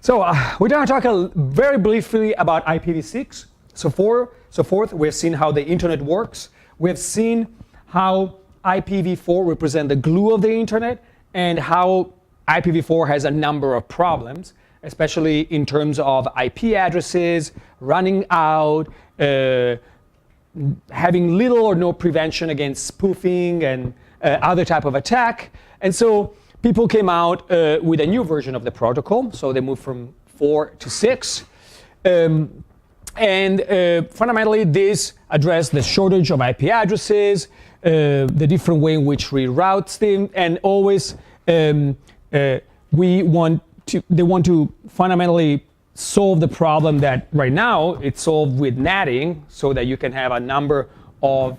So we're going to talk very briefly about IPv6. So forth, we've seen how the internet works. We've seen how IPv4 represents the glue of the internet and how IPv4 has a number of problems, especially in terms of IP addresses, running out, having little or no prevention against spoofing and other type of attack. And so people came out with a new version of the protocol. So they moved from 4 to 6. Fundamentally, this addressed the shortage of IP addresses, the different way in which we route them, and always they want to fundamentally solve the problem that right now it's solved with netting, so that you can have a number of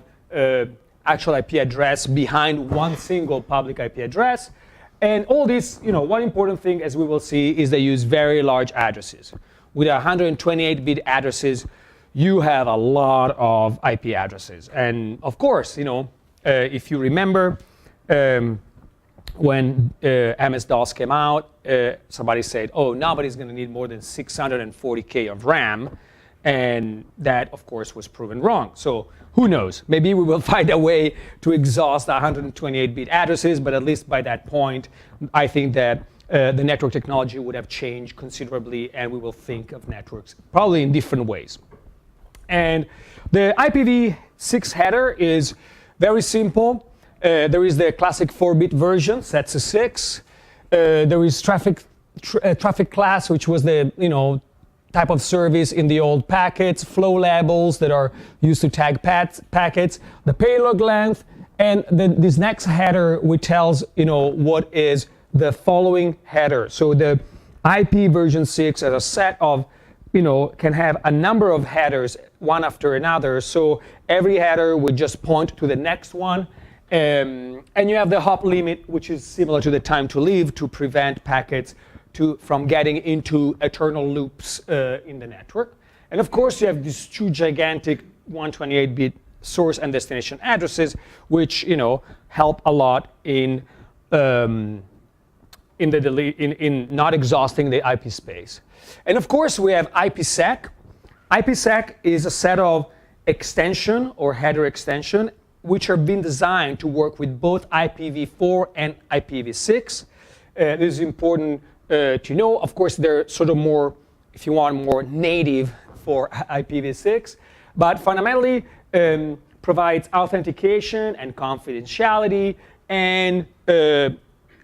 actual IP address behind one single public IP address. And all this, one important thing, as we will see, is they use very large addresses. With 128-bit addresses, you have a lot of IP addresses. And of course, if you remember, when MS-DOS came out, somebody said, oh, nobody's going to need more than 640K of RAM. And that, of course, was proven wrong. So who knows? Maybe we will find a way to exhaust 128-bit addresses, but at least by that point, I think that the network technology would have changed considerably, and we will think of networks probably in different ways. And the IPv6 header is very simple. There is the classic 4-bit version, sets to 6. There is traffic class, which was the type of service in the old packets, flow labels that are used to tag packets, the payload length, and then this next header which tells what is the following header. So the IP version 6 as a set of can have a number of headers one after another. So every header would just point to the next one. And you have the hop limit, which is similar to the time to leave, to prevent packets from getting into eternal loops in the network. And of course, you have these two gigantic 128-bit source and destination addresses, which help a lot in not exhausting the IP space. And of course, we have IPsec. IPsec is a set of extension or header extension which have been designed to work with both IPv4 and IPv6. This is important to know. Of course, they're sort of more, if you want, more native for IPv6, but fundamentally provides authentication and confidentiality, and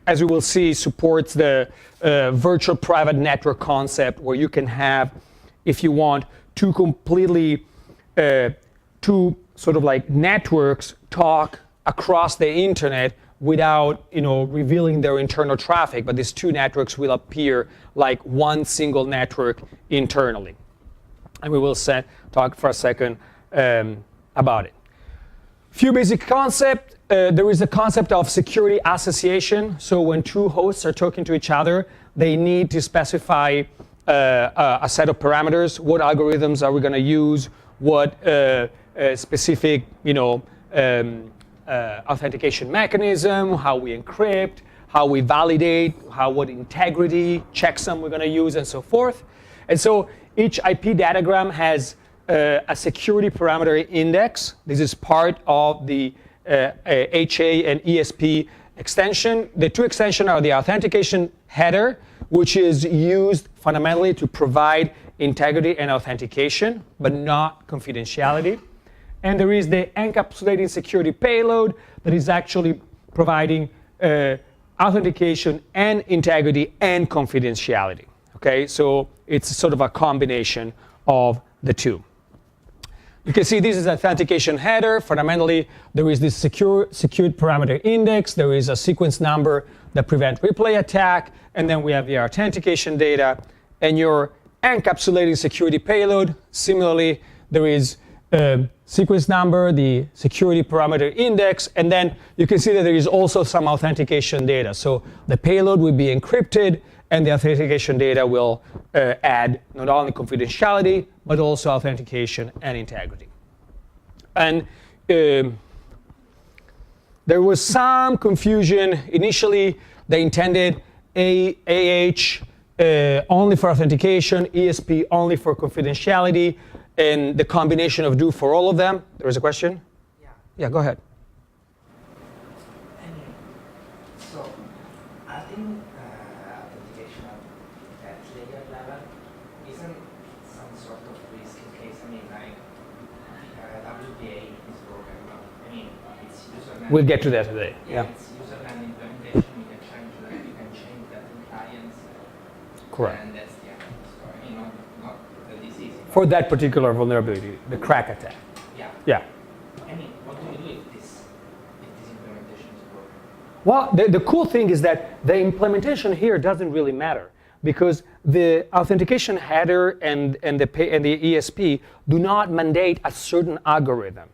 as we will see, supports the virtual private network concept, where you can have, if you want, two sort of like networks talk across the internet without revealing their internal traffic, but these two networks will appear like one single network internally. And we will talk for a second about it. Few basic concepts. There is a concept of security association. So when two hosts are talking to each other, they need to specify a set of parameters. What algorithms are we going to use? What specific authentication mechanism, how we encrypt, how we validate, what integrity checksum we're going to use, and so forth. And so each IP datagram has a security parameter index. This is part of the HA and ESP extension. The two extensions are the authentication header, which is used fundamentally to provide integrity and authentication, but not confidentiality. And there is the encapsulating security payload that is actually providing authentication and integrity and confidentiality. Okay, so it's sort of a combination of the two. You can see this is authentication header. Fundamentally, there is this secured parameter index. There is a sequence number that prevents replay attack. And then we have the authentication data. And your encapsulating security payload, similarly, there is sequence number, the security parameter index, and then you can see that there is also some authentication data. So the payload will be encrypted, and the authentication data will add not only confidentiality, but also authentication and integrity. And there was some confusion. Initially, they intended AH only for authentication, ESP only for confidentiality, and the combination of do for all of them. There was a question? Yeah. Yeah, go ahead. So, I think authentication at layer level isn't some sort of risk in case, like WPA is broken. I mean, it's username. We'll get to that today. Yeah. It's username implementation. You can change that. You can change that in clients. Correct. And that's the end of the story. Not the disease. For that particular vulnerability, the crack attack. Yeah. Yeah. What do you do if this implementation is broken? Well, the cool thing is that the implementation here doesn't really matter because the authentication header and the ESP do not mandate a certain algorithm.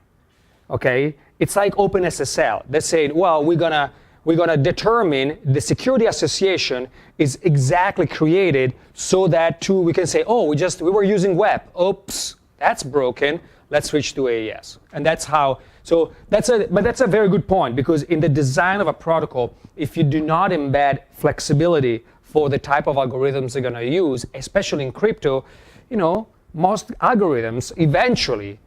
Okay, it's like OpenSSL. They're saying, well, we're gonna determine the security association is exactly created so that we can say, oh, we were using WEP. Oops, that's broken. Let's switch to AES. And that's how. So that's a very good point because in the design of a protocol, if you do not embed flexibility for the type of algorithms they're going to use, especially in crypto, most algorithms eventually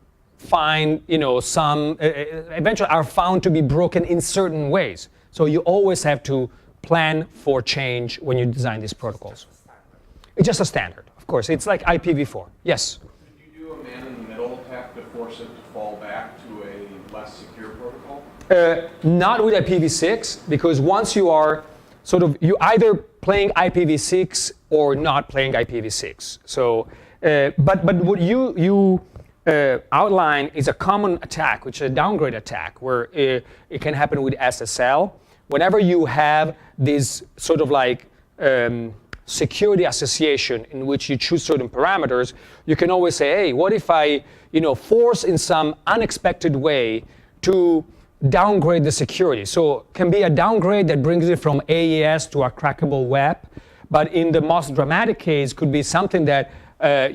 eventually are found to be broken in certain ways. So you always have to plan for change when you design these protocols. It's just a standard, of course. It's like IPv4. Yes? Could you do a man-in-the-middle attack to force it to fall back to a less secure protocol? Not with IPv6, because once you are you either playing IPv6 or not playing IPv6. So, but what you outline is a common attack, which is a downgrade attack, where it can happen with SSL. Whenever you have this security association in which you choose certain parameters, you can always say, hey, what if I force in some unexpected way to downgrade the security? So it can be a downgrade that brings it from AES to a crackable WEP, but in the most dramatic case could be something that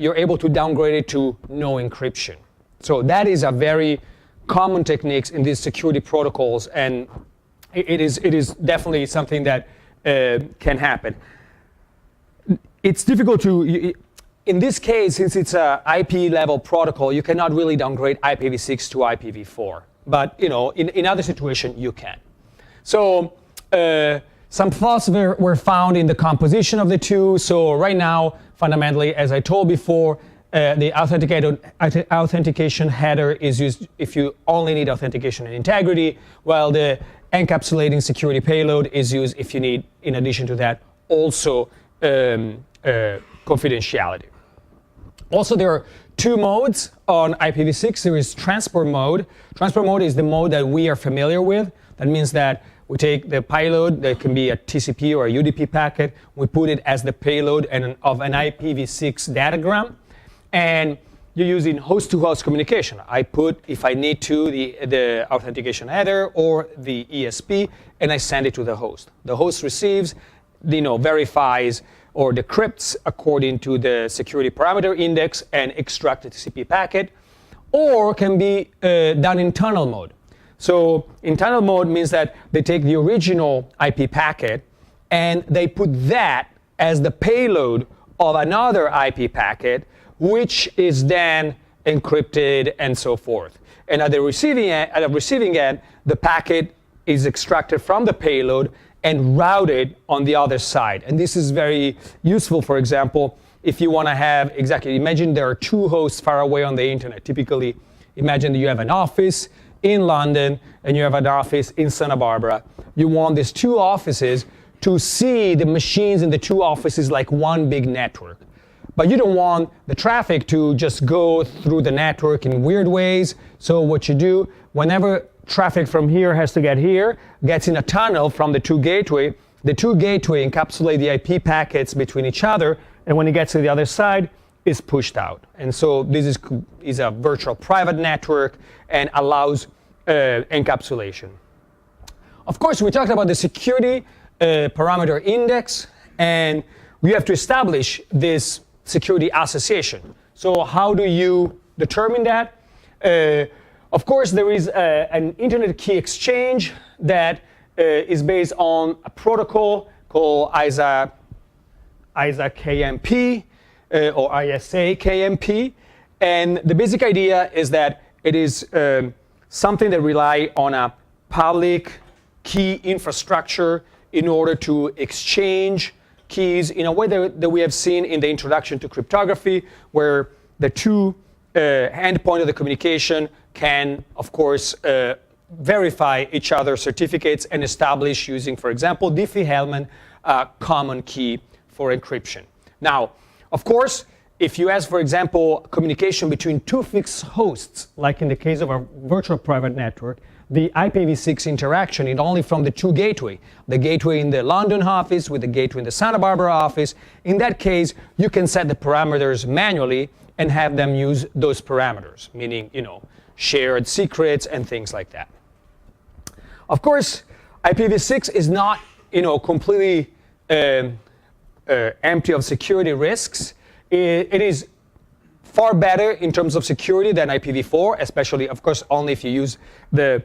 you're able to downgrade it to no encryption. So that is a very common technique in these security protocols, and it is definitely something that can happen. It's difficult to, in this case, since it's a IP level protocol, you cannot really downgrade IPv6 to IPv4. But in other situations, you can. So some flaws were found in the composition of the two. So right now, fundamentally, as I told before, the authentication header is used if you only need authentication and integrity, while the encapsulating security payload is used if you need, in addition to that, also confidentiality. Also, there are two modes on IPv6. There is transport mode. Transport mode is the mode that we are familiar with. That means that we take the payload, that can be a TCP or a UDP packet, we put it as the payload of an IPv6 datagram, and you're using host-to-host communication. I put, if I need to, the authentication header or the ESP, and I send it to the host. The host receives, verifies or decrypts according to the security parameter index and extract the TCP packet, or can be done in tunnel mode. So in tunnel mode means that they take the original IP packet and they put that as the payload of another IP packet, which is then encrypted and so forth. And at the receiving end, the packet is extracted from the payload and routed on the other side. And this is very useful, for example, if you want to have, imagine there are two hosts far away on the internet. Typically, imagine that you have an office in London and you have an office in Santa Barbara. You want these two offices to see the machines in the two offices like one big network. But you don't want the traffic to just go through the network in weird ways. So what you do, whenever traffic from here has to get here, gets in a tunnel from the two gateway encapsulate the IP packets between each other, and when it gets to the other side, is pushed out. And so this is a virtual private network and allows encapsulation. Of course, we talked about the security parameter index, and we have to establish this security association. So how do you determine that? Of course, there is an internet key exchange that is based on a protocol called ISA KMP or ISA KMP. And the basic idea is that it is something that relies on a public key infrastructure in order to exchange keys in a way that we have seen in the introduction to cryptography, where the two endpoints of the communication can, of course, verify each other's certificates and establish using, for example, Diffie-Hellman common key for encryption. Now, of course, if you have, for example, communication between two fixed hosts, like in the case of a virtual private network, the IPv6 interaction is only from the two gateways, the gateway in the London office with the gateway in the Santa Barbara office. In that case, you can set the parameters manually and have them use those parameters, meaning, shared secrets and things like that. Of course, IPv6 is not, completely empty of security risks. It is far better in terms of security than IPv4, especially, of course, only if you use the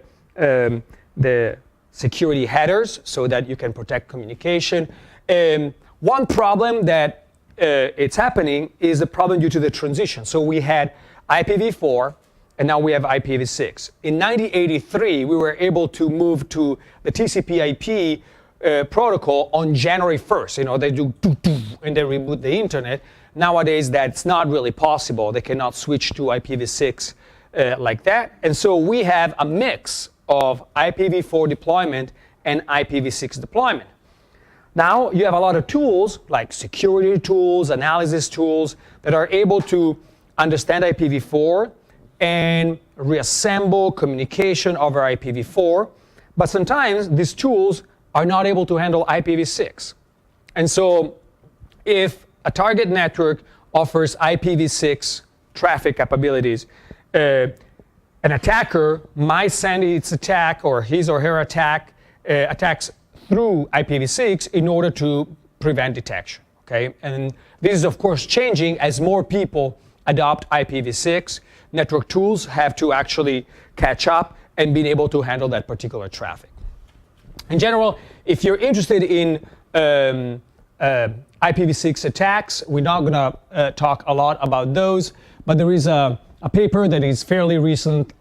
security headers so that you can protect communication. One problem that it's happening is a problem due to the transition. So we had IPv4, and now we have IPv6. In 1983, we were able to move to the TCP/IP protocol on January 1st. They do and they reboot the internet. Nowadays, that's not really possible. They cannot switch to IPv6 like that. And so we have a mix of IPv4 deployment and IPv6 deployment. Now you have a lot of tools, like security tools, analysis tools, that are able to understand IPv4 and reassemble communication over IPv4. But sometimes these tools are not able to handle IPv6. And so if a target network offers IPv6 traffic capabilities, an attacker might send its attack or his or her attacks through IPv6 in order to prevent detection. Okay? And this is, of course, changing as more people adopt IPv6. Network tools have to actually catch up and be able to handle that particular traffic. In general, if you're interested in IPv6 attacks, we're not going to talk a lot about those, but there is a paper that is fairly recent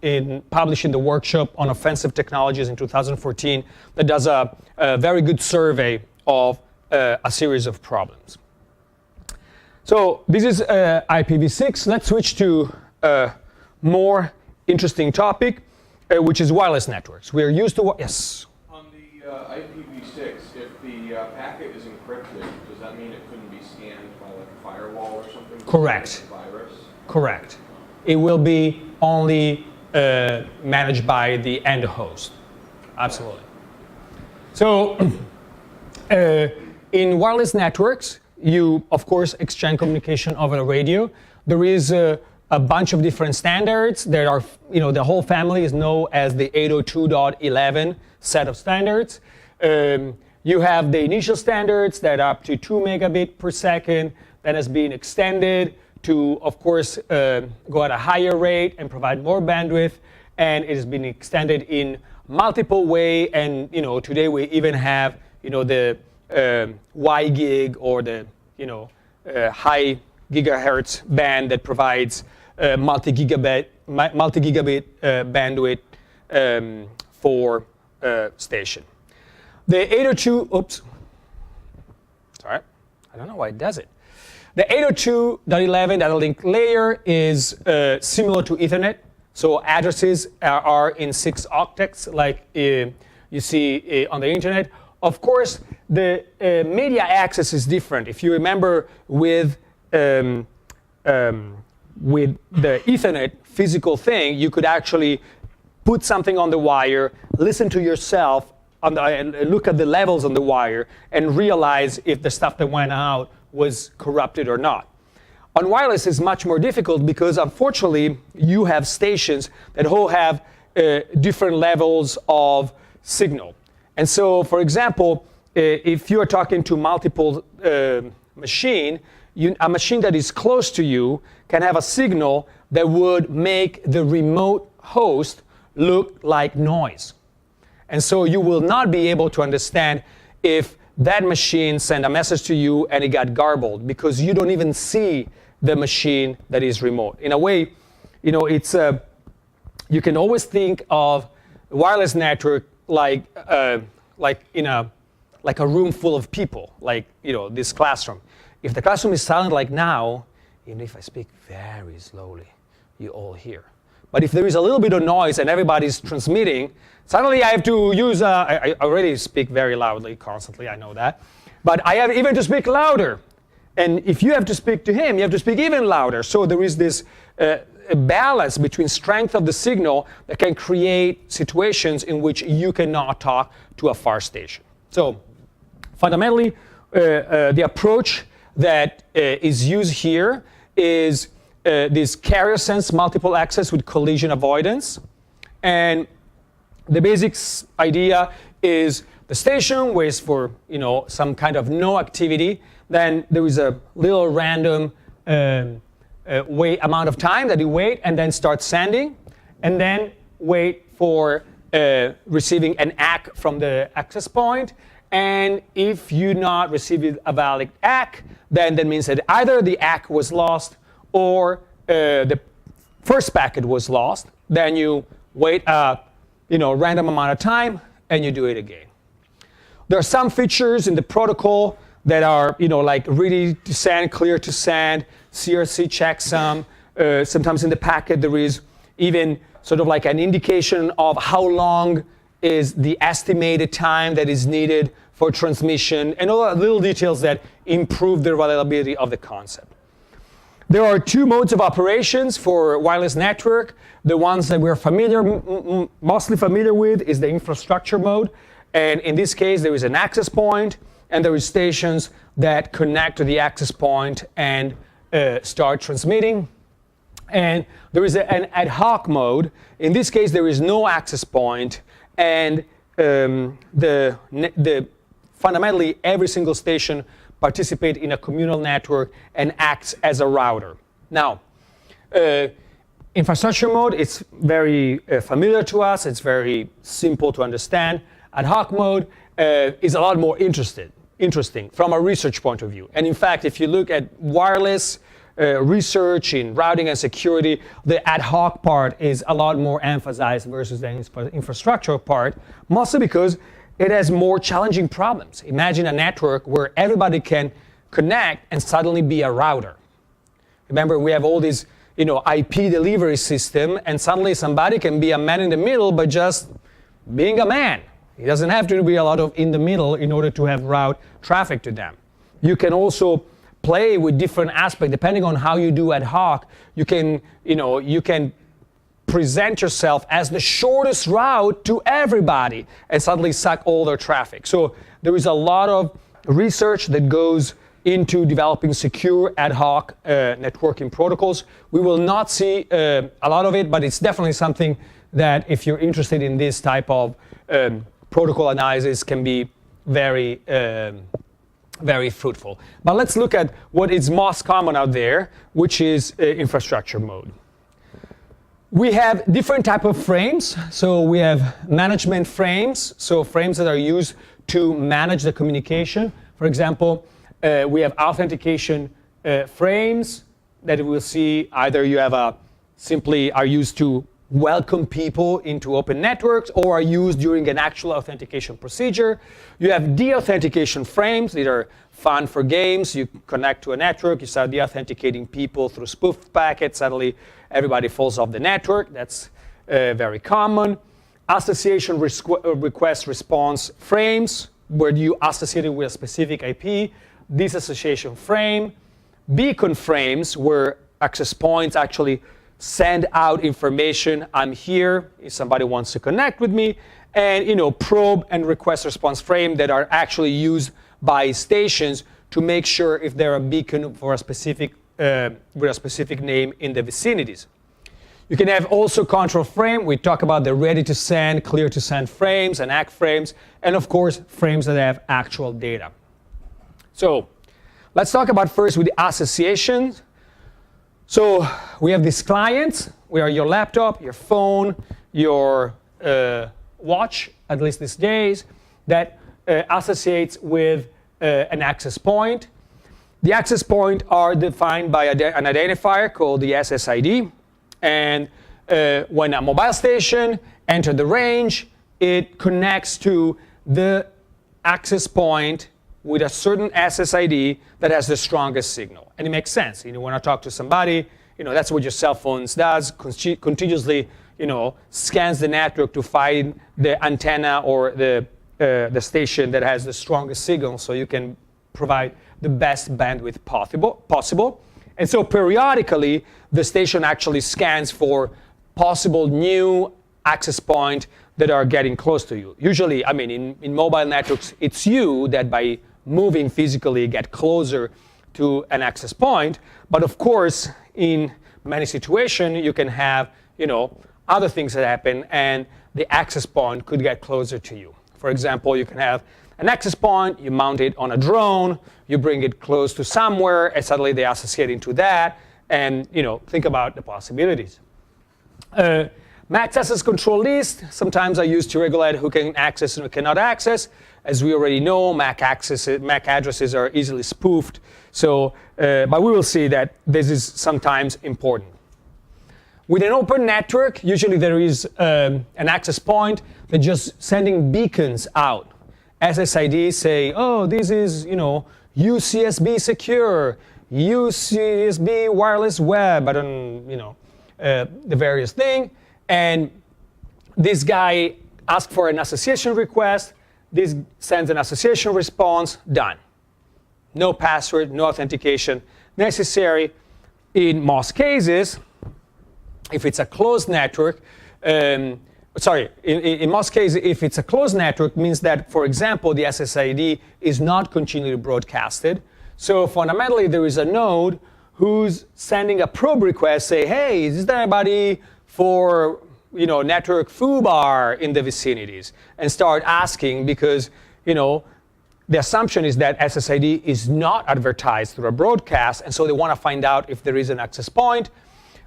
published in the workshop on offensive technologies in 2014 that does a very good survey of a series of problems. So this is IPv6. Let's switch to a more interesting topic, which is wireless networks. We are used to, yes? On the IPv6, if the packet is encrypted, does that mean it couldn't be scanned by like a firewall or something? Correct. Like a virus? Correct. It will be only managed by the end host. Absolutely. So in wireless networks, you, of course, exchange communication over the radio. There is a bunch of different standards. There are, the whole family is known as the 802.11 set of standards. You have the initial standards that are up to 2 megabit per second that has been extended to, of course, go at a higher rate and provide more bandwidth. And it has been extended in multiple ways. And today we even have the Y-gig or the high gigahertz band that provides multi-gigabit bandwidth for station. The 802, oops, sorry, I don't know why it does it. The 802.11 data link layer is similar to Ethernet. So addresses are in 6 octets, like you see on the internet. Of course, the media access is different. If you remember with the Ethernet physical thing, you could actually put something on the wire, listen to yourself, and look at the levels on the wire, and realize if the stuff that went out was corrupted or not. On wireless, it's much more difficult because, unfortunately, you have stations that all have different levels of signal. And so, for example, if you are talking to multiple machine, a machine that is close to you can have a signal that would make the remote host look like noise. And so you will not be able to understand if that machine sent a message to you and it got garbled because you don't even see the machine that is remote. In a way, it's you can always think of wireless network like in a room full of people, like this classroom. If the classroom is silent like now, even if I speak very slowly, you all hear. But if there is a little bit of noise and everybody's transmitting, suddenly I have to use, I already speak very loudly constantly, I know that. But I have even to speak louder. And if you have to speak to him, you have to speak even louder. So there is this a balance between strength of the signal that can create situations in which you cannot talk to a far station. So fundamentally, the approach that is used here is this carrier sense multiple access with collision avoidance. And the basic idea is the station waits for some kind of no activity. Then there is a little random amount of time that you wait and then start sending, and then wait for receiving an ACK from the access point. And if you not receive a valid ACK, then that means that either the ACK was lost or the first packet was lost. Then you wait a random amount of time and you do it again. There are some features in the protocol that are like ready to send, clear to send, CRC checksum. Sometimes in the packet there is even sort of like an indication of how long is the estimated time that is needed for transmission, and all the little details that improve the reliability of the concept. There are two modes of operations for wireless network. The ones that we're mostly familiar with is the infrastructure mode. And in this case, there is an access point, and there is stations that connect to the access point and start transmitting. And there is an ad hoc mode. In this case, there is no access point, and fundamentally, every single station participates in a communal network and acts as a router. Now, infrastructure mode is very familiar to us. It's very simple to understand. Ad hoc mode is a lot more interesting from a research point of view. And in fact, if you look at wireless research in routing and security, the ad hoc part is a lot more emphasized versus the infrastructure part, mostly because it has more challenging problems. Imagine a network where everybody can connect and suddenly be a router. Remember, we have all these IP delivery system, and suddenly somebody can be a man in the middle by just being a man. He doesn't have to be a lot of in the middle in order to have route traffic to them. You can also play with different aspects depending on how you do ad hoc. You can present yourself as the shortest route to everybody and suddenly suck all their traffic. So there is a lot of research that goes into developing secure ad hoc networking protocols. We will not see a lot of it, but it's definitely something that if you're interested in this type of protocol analysis can be very, very fruitful. But let's look at what is most common out there, which is infrastructure mode. We have different type of frames. So we have management frames, so frames that are used to manage the communication. For example, we have authentication frames that we'll see either you have simply are used to welcome people into open networks or are used during an actual authentication procedure. You have de-authentication frames. These are fun for games. You connect to a network, you start de-authenticating people through spoofed packets. Suddenly, everybody falls off the network. That's very common. Association request response frames, where you associate it with a specific IP. Disassociation frame. Beacon frames, where access points actually send out information. I'm here if somebody wants to connect with me. And probe and request response frame that are actually used by stations to make sure if they're a beacon for a specific with a specific name in the vicinities. You can have also control frame. We talk about the ready to send, clear to send frames and ACK frames, and of course frames that have actual data. So let's talk about first with the associations. So we have these clients, we are your laptop, your phone, your watch, at least these days, that associates with an access point. The access points are defined by an identifier called the SSID. And when a mobile station enters the range, it connects to the access point with a certain SSID that has the strongest signal. And it makes sense. When I talk to somebody, that's what your cell phone does, continuously scans the network to find the antenna or the station that has the strongest signal, so you can provide the best bandwidth possible. And so periodically, the station actually scans for possible new access point that are getting close to you. Usually, in mobile networks, it's you that by moving physically get closer to an access point. But of course, in many situations, you can have other things that happen, and the access point could get closer to you. For example, you can have an access point, you mount it on a drone, you bring it close to somewhere, and suddenly they associate into that, and think about the possibilities. MAC access control list, sometimes I use to regulate who can access and who cannot access. As we already know, MAC addresses are easily spoofed. So, but we will see that this is sometimes important. With an open network, usually there is an access point that just sending beacons out. SSID say, oh, this is UCSB secure, UCSB wireless web, I don't the various thing. And this guy asks for an association request. This sends an association response, done. No password, no authentication necessary. In most cases, if it's a closed network, in most cases, if it's a closed network, means that, for example, the SSID is not continually broadcasted. So fundamentally, there is a node who's sending a probe request, say, hey, is there anybody for network foobar in the vicinities, and start asking, because the assumption is that SSID is not advertised through a broadcast, and so they want to find out if there is an access point.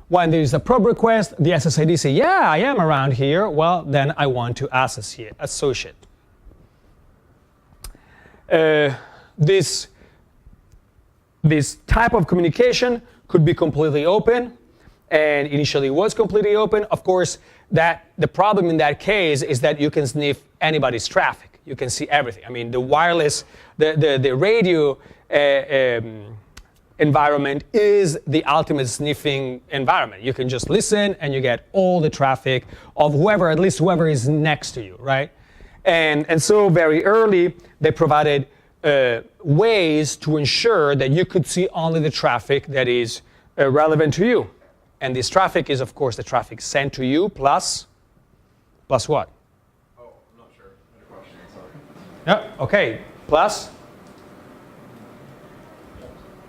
When there is a probe request, the SSID say, yeah, I am around here. Well, then I want to associate. This type of communication could be completely open, and initially was completely open. Of course, the problem in that case is that you can sniff anybody's traffic. You can see everything. The wireless, the radio environment is the ultimate sniffing environment. You can just listen and you get all the traffic of at least whoever is next to you, right? And so very early, they provided ways to ensure that you could see only the traffic that is relevant to you. And this traffic is, of course, the traffic sent to you plus what? Oh, I'm not sure. I had a question. Sorry. Yeah, okay. Plus?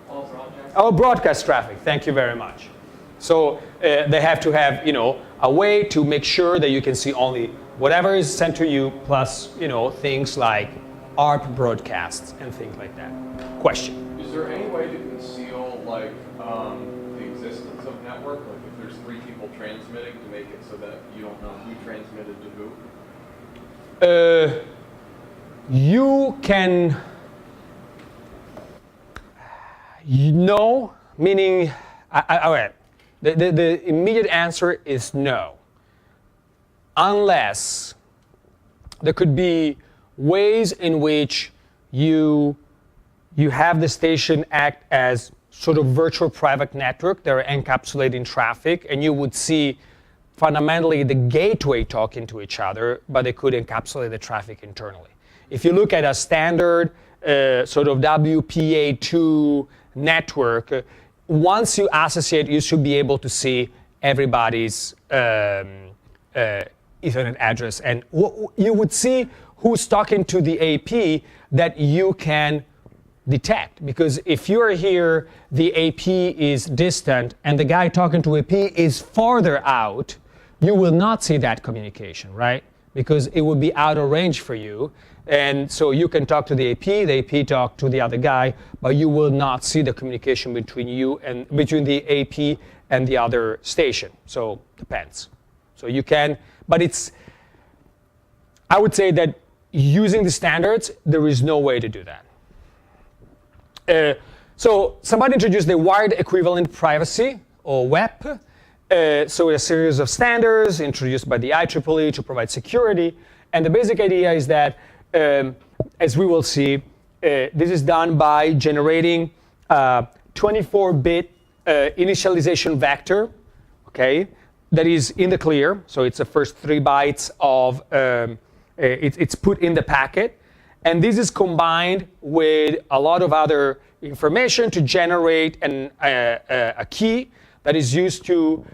All broadcast. Oh, broadcast traffic. Thank you very much. So they have to have, a way to make sure that you can see only whatever is sent to you plus, things like ARP broadcasts and things like that. Question? Is there any way to conceal, the existence of network? Like if there's 3 people transmitting, to make it so that you don't know who transmitted to who? You can no, meaning, the immediate answer is no. Unless there could be ways in which you have the station act as sort of virtual private network that are encapsulating traffic, and you would see fundamentally the gateway talking to each other, but they could encapsulate the traffic internally. If you look at a standard sort of WPA2 network, once you associate, you should be able to see everybody's Ethernet address, and you would see who's talking to the AP that you can detect. Because if you're here, the AP is distant, and the guy talking to AP is farther out, you will not see that communication, right? Because it would be out of range for you. And so you can talk to the AP talk to the other guy, but you will not see the communication between you and between the AP and the other station. So depends. So you can, but I would say that using the standards, there is no way to do that. So somebody introduced the wired equivalent privacy, or WEP. So a series of standards introduced by the IEEE to provide security. And the basic idea is that, as we will see, this is done by generating 24-bit initialization vector, okay, that is in the clear. So it's the first 3 bytes of, it's put in the packet. And this is combined with a lot of other information to generate a key that is used to,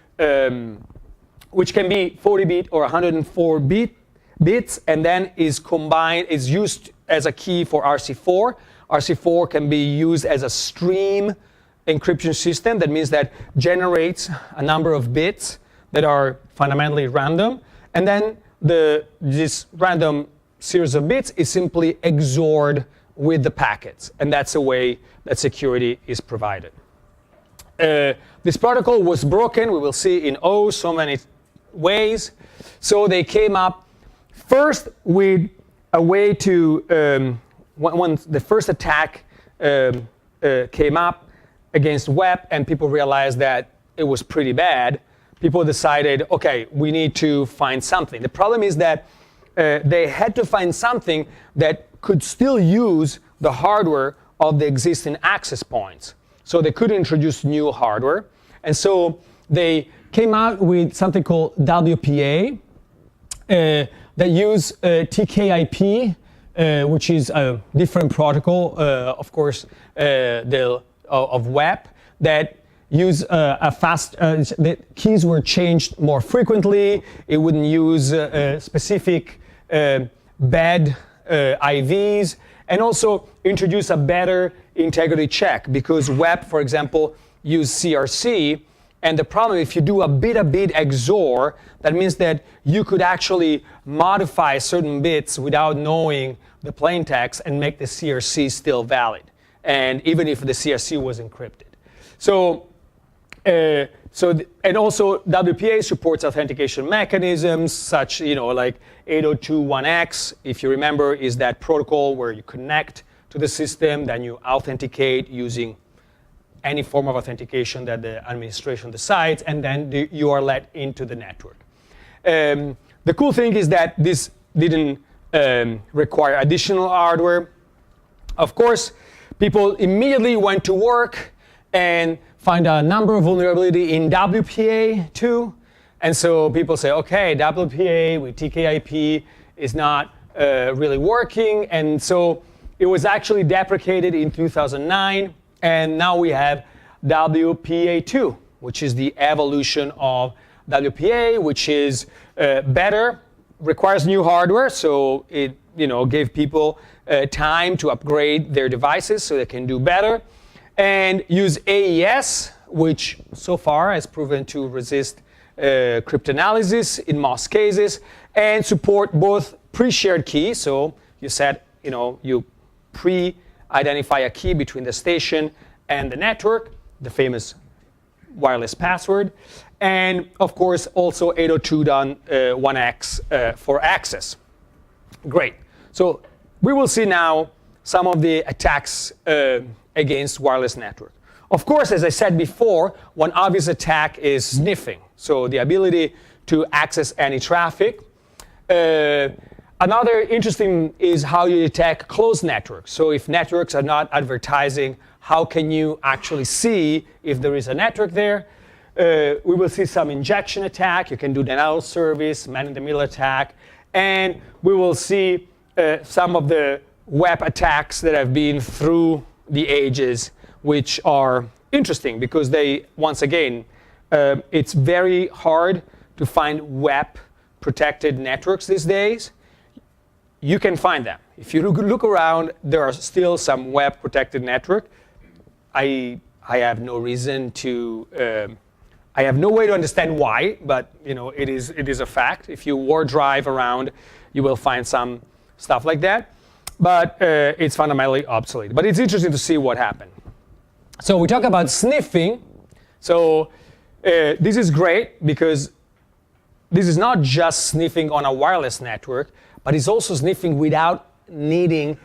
which can be 40-bit or 104 bits, and then is used as a key for RC4. RC4 can be used as a stream encryption system. That means that generates a number of bits that are fundamentally random, and then this random series of bits is simply XORed with the packets, and that's the way that security is provided. This protocol was broken, we will see in so many ways. So they came up first with a way to, when the first attack came up against WEP and people realized that it was pretty bad, people decided, okay, we need to find something. The problem is that they had to find something that could still use the hardware of the existing access points. So they couldn't introduce new hardware. And so they came out with something called WPA that use TKIP, which is a different protocol, of course, of WEP, that use the keys were changed more frequently. It wouldn't use specific bad IVs, and also introduce a better integrity check, because WEP, for example, use CRC, and the problem, if you do a bit-a-bit XOR, that means that you could actually modify certain bits without knowing the plain text and make the CRC still valid, and even if the CRC was encrypted. So, and also WPA supports authentication mechanisms such, like 802.1x, if you remember, is that protocol where you connect to the system, then you authenticate using any form of authentication that the administration decides, and then you are let into the network. The cool thing is that this didn't require additional hardware. Of course, people immediately went to work and find a number of vulnerability in WPA too. And so people say, okay, WPA with TKIP is not really working. And so it was actually deprecated in 2009. And now we have WPA2, which is the evolution of WPA, which is better, requires new hardware. So it gave people time to upgrade their devices so they can do better. And use AES, which so far has proven to resist cryptanalysis in most cases, and support both pre-shared keys. So you said, you pre-identify a key between the station and the network, the famous wireless password, and of course also 802.1x for access. Great. So we will see now some of the attacks against wireless network. Of course, as I said before, one obvious attack is sniffing, so the ability to access any traffic. Another interesting is how you detect closed networks. So if networks are not advertising, how can you actually see if there is a network there? We will see some injection attack. You can do denial of service, man-in-the-middle attack. And we will see some of the WEP attacks that have been through the ages, which are interesting because they, once again, it's very hard to find WEP protected networks these days. You can find them. If you look around, there are still some WEP protected network. I have no reason to, I have no way to understand why, but it is a fact. If you war drive around, you will find some stuff like that. But it's fundamentally obsolete. But it's interesting to see what happened. So we talk about sniffing. So this is great because this is not just sniffing on a wireless network, but it's also sniffing without needing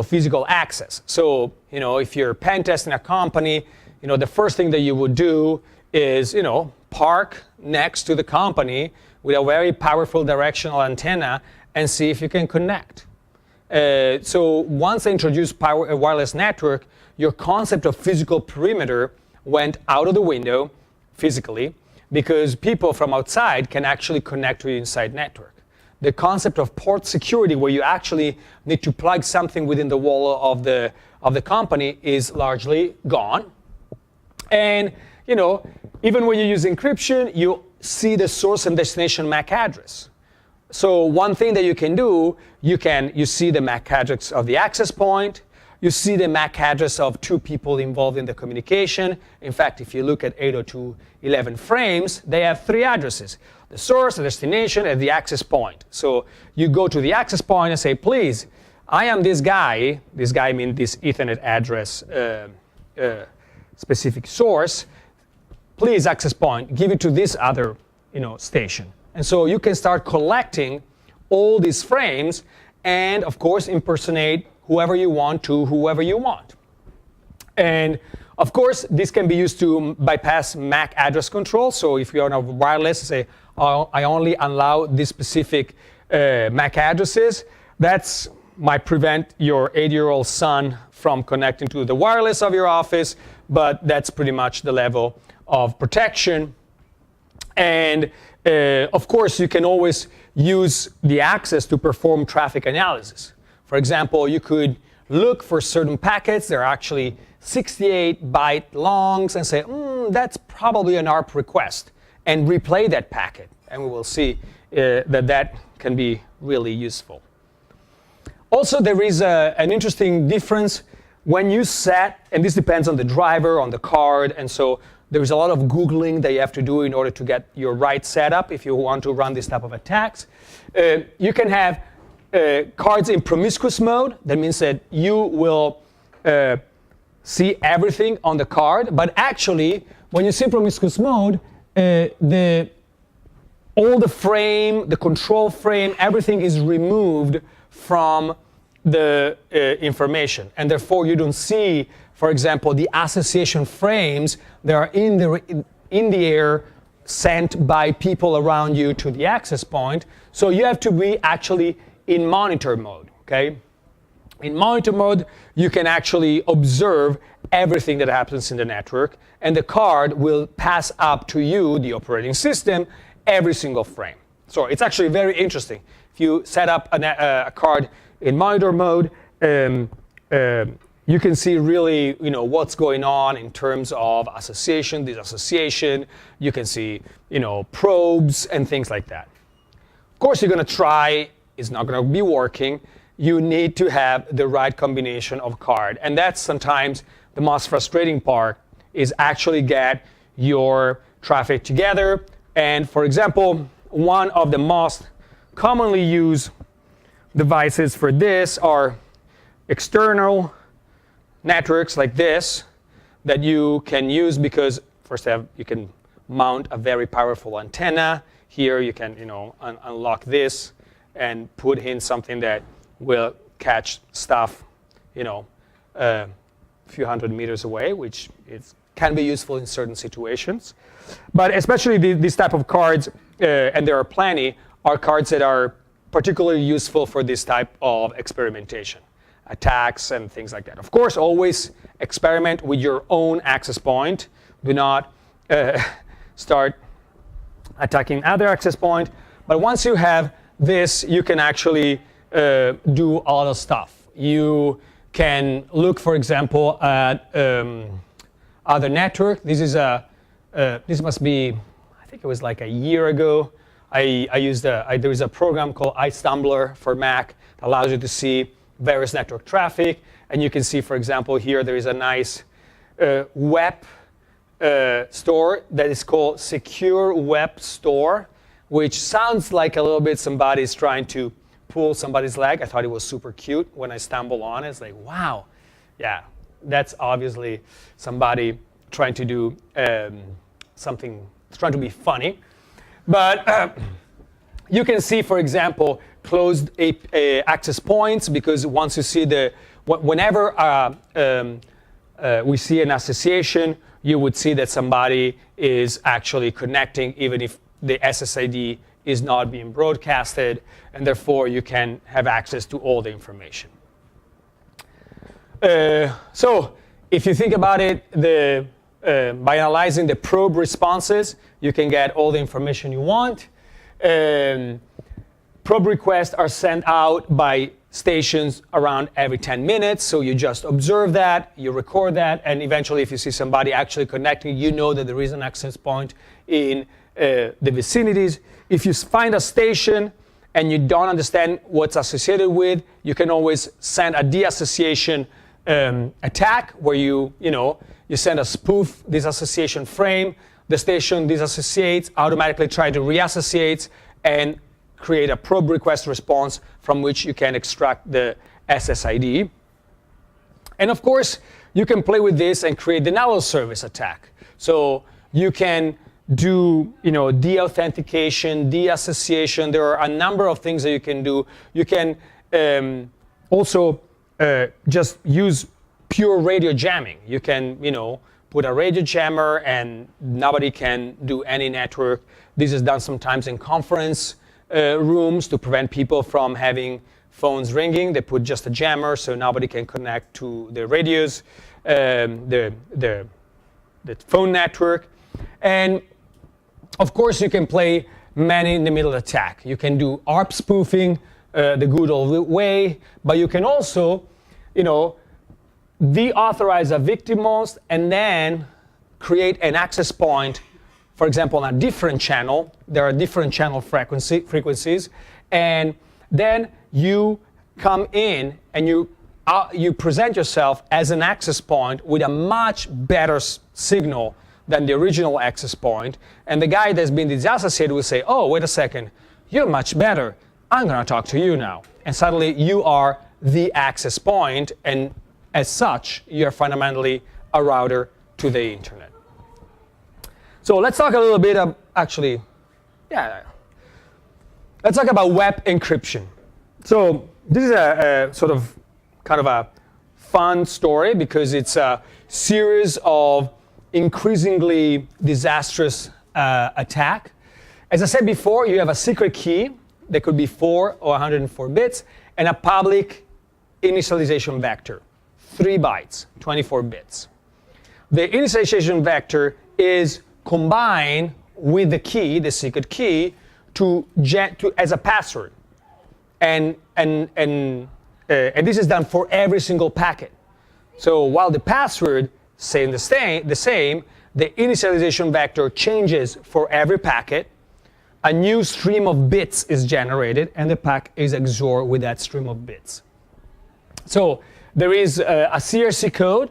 physical access. So if you're pen testing a company, the first thing that you would do is park next to the company with a very powerful directional antenna and see if you can connect. So once they introduced a wireless network, your concept of physical perimeter went out of the window physically, because people from outside can actually connect to the inside network. The concept of port security, where you actually need to plug something within the wall of the company, is largely gone. And even when you use encryption, you see the source and destination MAC address. So one thing that you can do, you see the MAC address of the access point, you see the MAC address of two people involved in the communication. In fact, if you look at 802.11 frames, they have three addresses: the source, the destination, and the access point. So you go to the access point and say, please, I am this guy. This guy means this Ethernet address specific source. Please, access point, give it to this other station. And so you can start collecting all these frames and, of course, impersonate whoever you want to whoever you want. And, of course, this can be used to bypass MAC address control. So if you're on a wireless, say, oh, I only allow these specific MAC addresses, that might prevent your 8-year-old son from connecting to the wireless of your office, but that's pretty much the level of protection. And of course, you can always use the access to perform traffic analysis. For example, you could look for certain packets that are actually 68-byte longs and say, that's probably an ARP request, and replay that packet. And we will see that can be really useful. Also, there is an interesting difference when you set, and this depends on the driver, on the card, and so there is a lot of Googling that you have to do in order to get your right setup if you want to run this type of attacks. You can have cards in promiscuous mode. That means that you will see everything on the card, but actually, when you see promiscuous mode, all the frame, the control frame, everything is removed from the information, and therefore you don't see, for example, the association frames that are in the air sent by people around you to the access point. So you have to be actually in monitor mode, okay? In monitor mode, you can actually observe everything that happens in the network, and the card will pass up to you, the operating system, every single frame. So it's actually very interesting. If you set up a card in monitor mode, you can see really what's going on in terms of association, disassociation. You can see probes and things like that. Of course, you're going to try. It's not going to be working. You need to have the right combination of card, and that's sometimes the most frustrating part, is actually get your traffic together. And for example, one of the most commonly used devices for this are external networks like this that you can use, because first you can mount a very powerful antenna. Here you can unlock this and put in something that will catch stuff a few hundred meters away, which can be useful in certain situations. But especially these type of cards, and there are plenty, are cards that are particularly useful for this type of experimentation, attacks and things like that. Of course, always experiment with your own access point. Do not start attacking other access point. But once you have this, you can actually do a lot of stuff. You can look, for example, at other network. This is this must be, I think it was like a year ago. I used there is a program called iStumbler for Mac that allows you to see various network traffic, and you can see, for example, here there is a nice web store that is called Secure Web Store, which sounds like a little bit somebody's trying to pull somebody's leg. I thought it was super cute when I stumbled on it. It's like, wow, yeah, that's obviously somebody trying to do something, trying to be funny. But you can see, for example, closed access points, because once you see whenever we see an association, you would see that somebody is actually connecting, even if the SSID is not being broadcasted, and therefore you can have access to all the information. So if you think about it, by analyzing the probe responses, you can get all the information you want. Probe requests are sent out by stations around every 10 minutes, so you just observe that, you record that, and eventually if you see somebody actually connecting, you know that there is an access point in the vicinities. If you find a station and you don't understand what's associated with, you can always send a deassociation attack, where you send a spoof disassociation frame, the station disassociates, automatically try to reassociate, and create a probe request response from which you can extract the SSID. And of course, you can play with this and create denial of service attack. So you can do de-authentication, de-association. There are a number of things that you can do. You can also just use pure radio jamming. You can put a radio jammer and nobody can do any network. This is done sometimes in conference rooms to prevent people from having phones ringing. They put just a jammer so nobody can connect to the radios, the phone network. And of course, you can play man-in-the-middle attack. You can do ARP spoofing the good old way, but you can also, deauthorize a victim host and then create an access point, for example, on a different channel. There are different channel frequencies, and then you come in and you present yourself as an access point with a much better signal than the original access point, and the guy that's been disassociated will say, oh, wait a second, you're much better. I'm going to talk to you now. And suddenly you are the access point, and as such, you're fundamentally a router to the internet. So let's talk a little bit of, let's talk about web encryption. So this is a sort of kind of a fun story, because it's a series of increasingly disastrous attack. As I said before, you have a secret key that could be 4 or 104 bits, and a public initialization vector, 3 bytes, 24 bits. The initialization vector is combined with the key, the secret key, as a password, and this is done for every single packet. So while the password staying the same, the initialization vector changes for every packet. A new stream of bits is generated, and the packet is XORed with that stream of bits. So there is a CRC code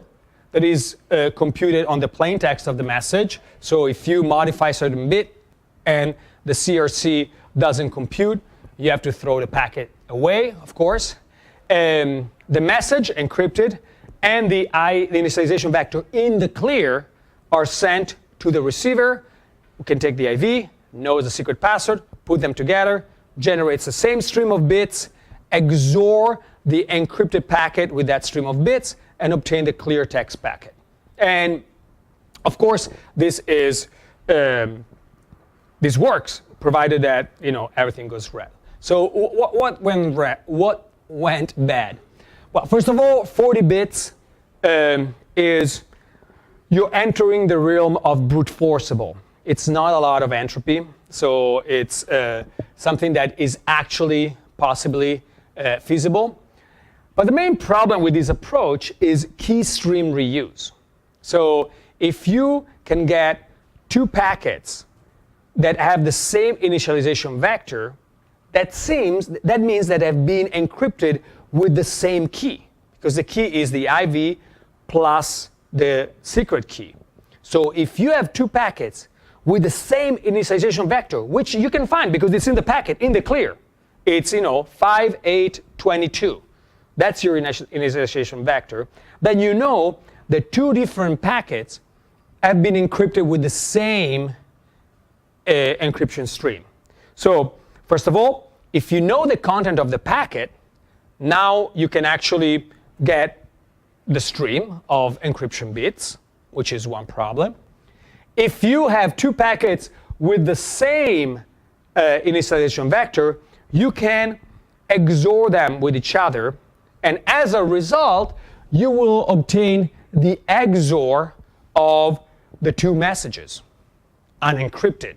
that is computed on the plain text of the message. So if you modify a certain bit and the CRC doesn't compute, you have to throw the packet away, of course. The message encrypted and the initialization vector in the clear are sent to the receiver, who can take the IV, knows the secret password, put them together, generates the same stream of bits, XOR the encrypted packet with that stream of bits, and obtain the clear text packet. And of course, this works, provided that everything goes right. So what went bad? Well, first of all, 40 bits is you're entering the realm of brute forceable. It's not a lot of entropy, so it's something that is actually possibly feasible. But the main problem with this approach is key stream reuse. So if you can get 2 packets that have the same initialization vector, that means that have been encrypted with the same key, because the key is the IV plus the secret key. So if you have 2 packets with the same initialization vector, which you can find because it's in the packet, in the clear, it's 5, 8, 22. That's your initialization vector. Then you know that 2 different packets have been encrypted with the same encryption stream. So first of all, if you know the content of the packet, now you can actually get the stream of encryption bits, which is one problem. If you have two packets with the same initialization vector, you can XOR them with each other, and as a result, you will obtain the XOR of the two messages, unencrypted.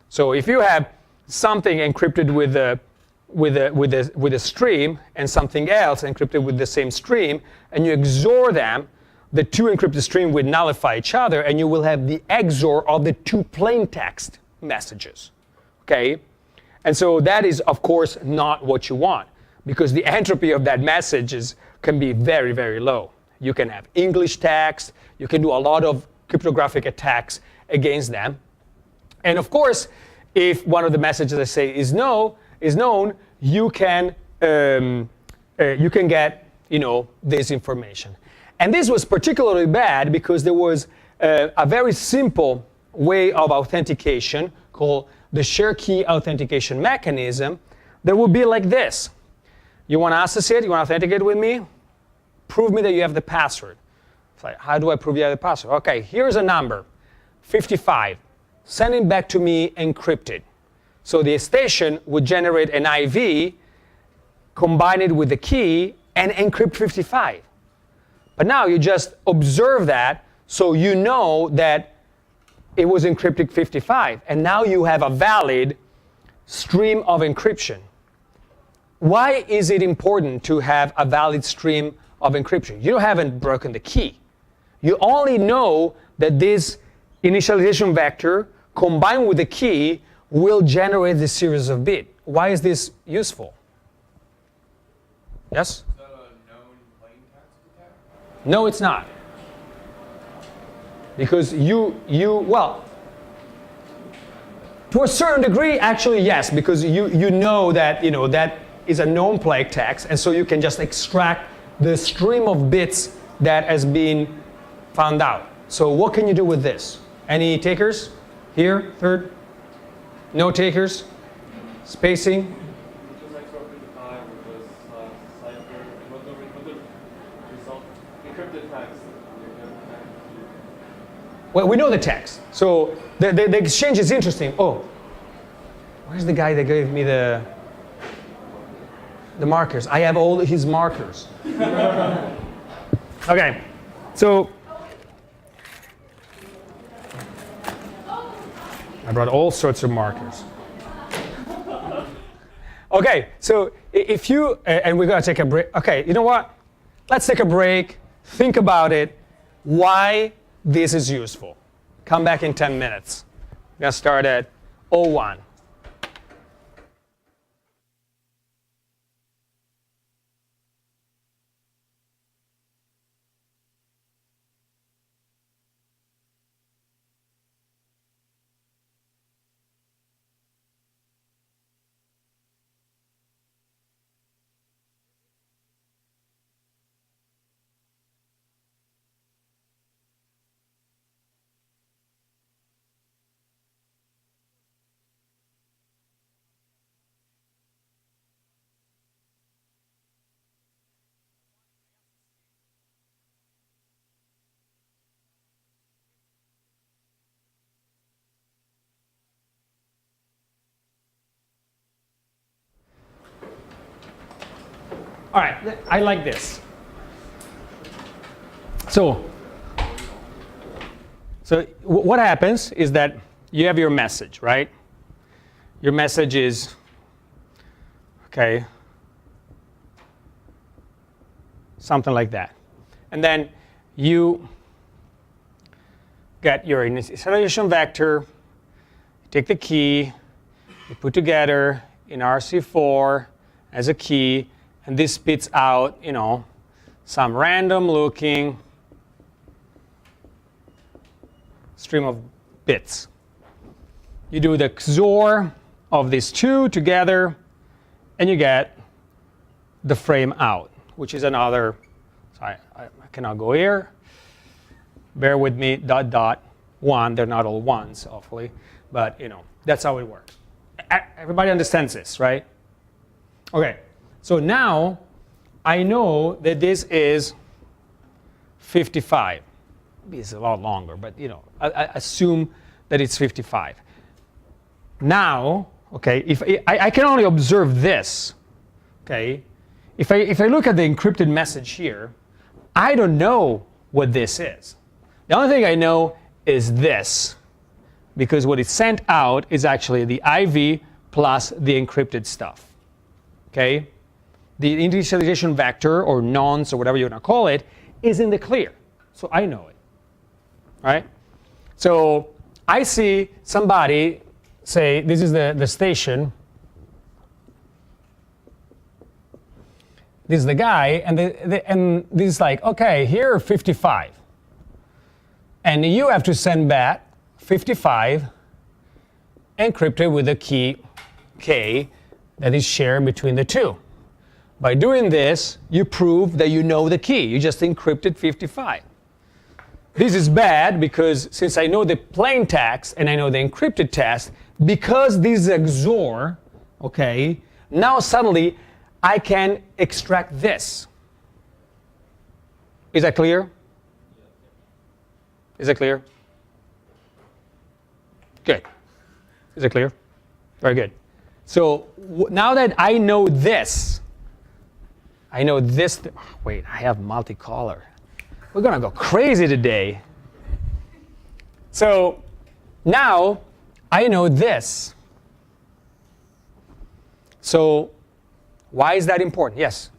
So if you have something encrypted with a stream and something else encrypted with the same stream, and you XOR them, the two encrypted streams will nullify each other, and you will have the XOR of the two plain text messages. Okay? And so that is, of course, not what you want, because the entropy of that message can be very, very low. You can have English text. You can do a lot of cryptographic attacks against them. And of course, if one of the messages, I say, is known, you can get this information. And this was particularly bad because there was a very simple way of authentication called the share key authentication mechanism that would be like this. You want to associate? You want to authenticate with me? Prove me that you have the password. It's like, how do I prove you have the password? OK, here's a number, 55. Send it back to me encrypted. So the station would generate an IV, combine it with the key, and encrypt 55. But now you just observe that, so you know that it was encrypted 55. And now you have a valid stream of encryption. Why is it important to have a valid stream of encryption? You haven't broken the key. You only know that this initialization vector combined with the key will generate this series of bits. Why is this useful? Yes? Is that a known plain text attack? No, it's not. Because well, to a certain degree, actually, yes, because you know that that is a known plain text, and so you can just extract the stream of bits that has been found out. So what can you do with this? Any takers? Here, third? No takers? Spacing? Just like sort of define with this cipher and what the result encrypted text. Well, we know the text. So the exchange is interesting. Oh, where's the guy that gave me the markers? I have all his markers. Okay, so I brought all sorts of markers. Okay, so if you, and we're going to take a break. Okay, you know what? Let's take a break. Think about it. Why this is useful. Come back in 10 minutes. We're going to start at 01. All right, I like this. So what happens is that you have your message, right? Your message is, okay, something like that. And then you get your initialization vector, you take the key, you put together in RC4 as a key, and this spits out, some random looking stream of bits. You do the XOR of these two together, and you get the frame out, which is another, sorry, I cannot go here. Bear with me, ... 1. They're not all ones, hopefully, but that's how it works. Everybody understands this, right? Okay, so now I know that this is 55. Maybe it's a lot longer, but I assume that it's 55. Now, okay, if I can only observe this, okay, if I look at the encrypted message here, I don't know what this is. The only thing I know is this, because what is sent out is actually the IV plus the encrypted stuff, okay? The initialization vector, or nonce, or whatever you want to call it, is in the clear, so I know it, right? So I see somebody say, this is the station, this is the guy, and this is like, okay, here 55. And you have to send back 55 encrypted with a key K that is shared between the two. By doing this, you prove that you know the key. You just encrypted 55. This is bad because since I know the plain text and I know the encrypted text, because this is XOR, okay, now suddenly I can extract this. Is that clear? Is that clear? Good. Is it clear? Very good. So now that I know this, wait, I have multicolor. We're going to go crazy today. So now I know this. So why is that important? Yes?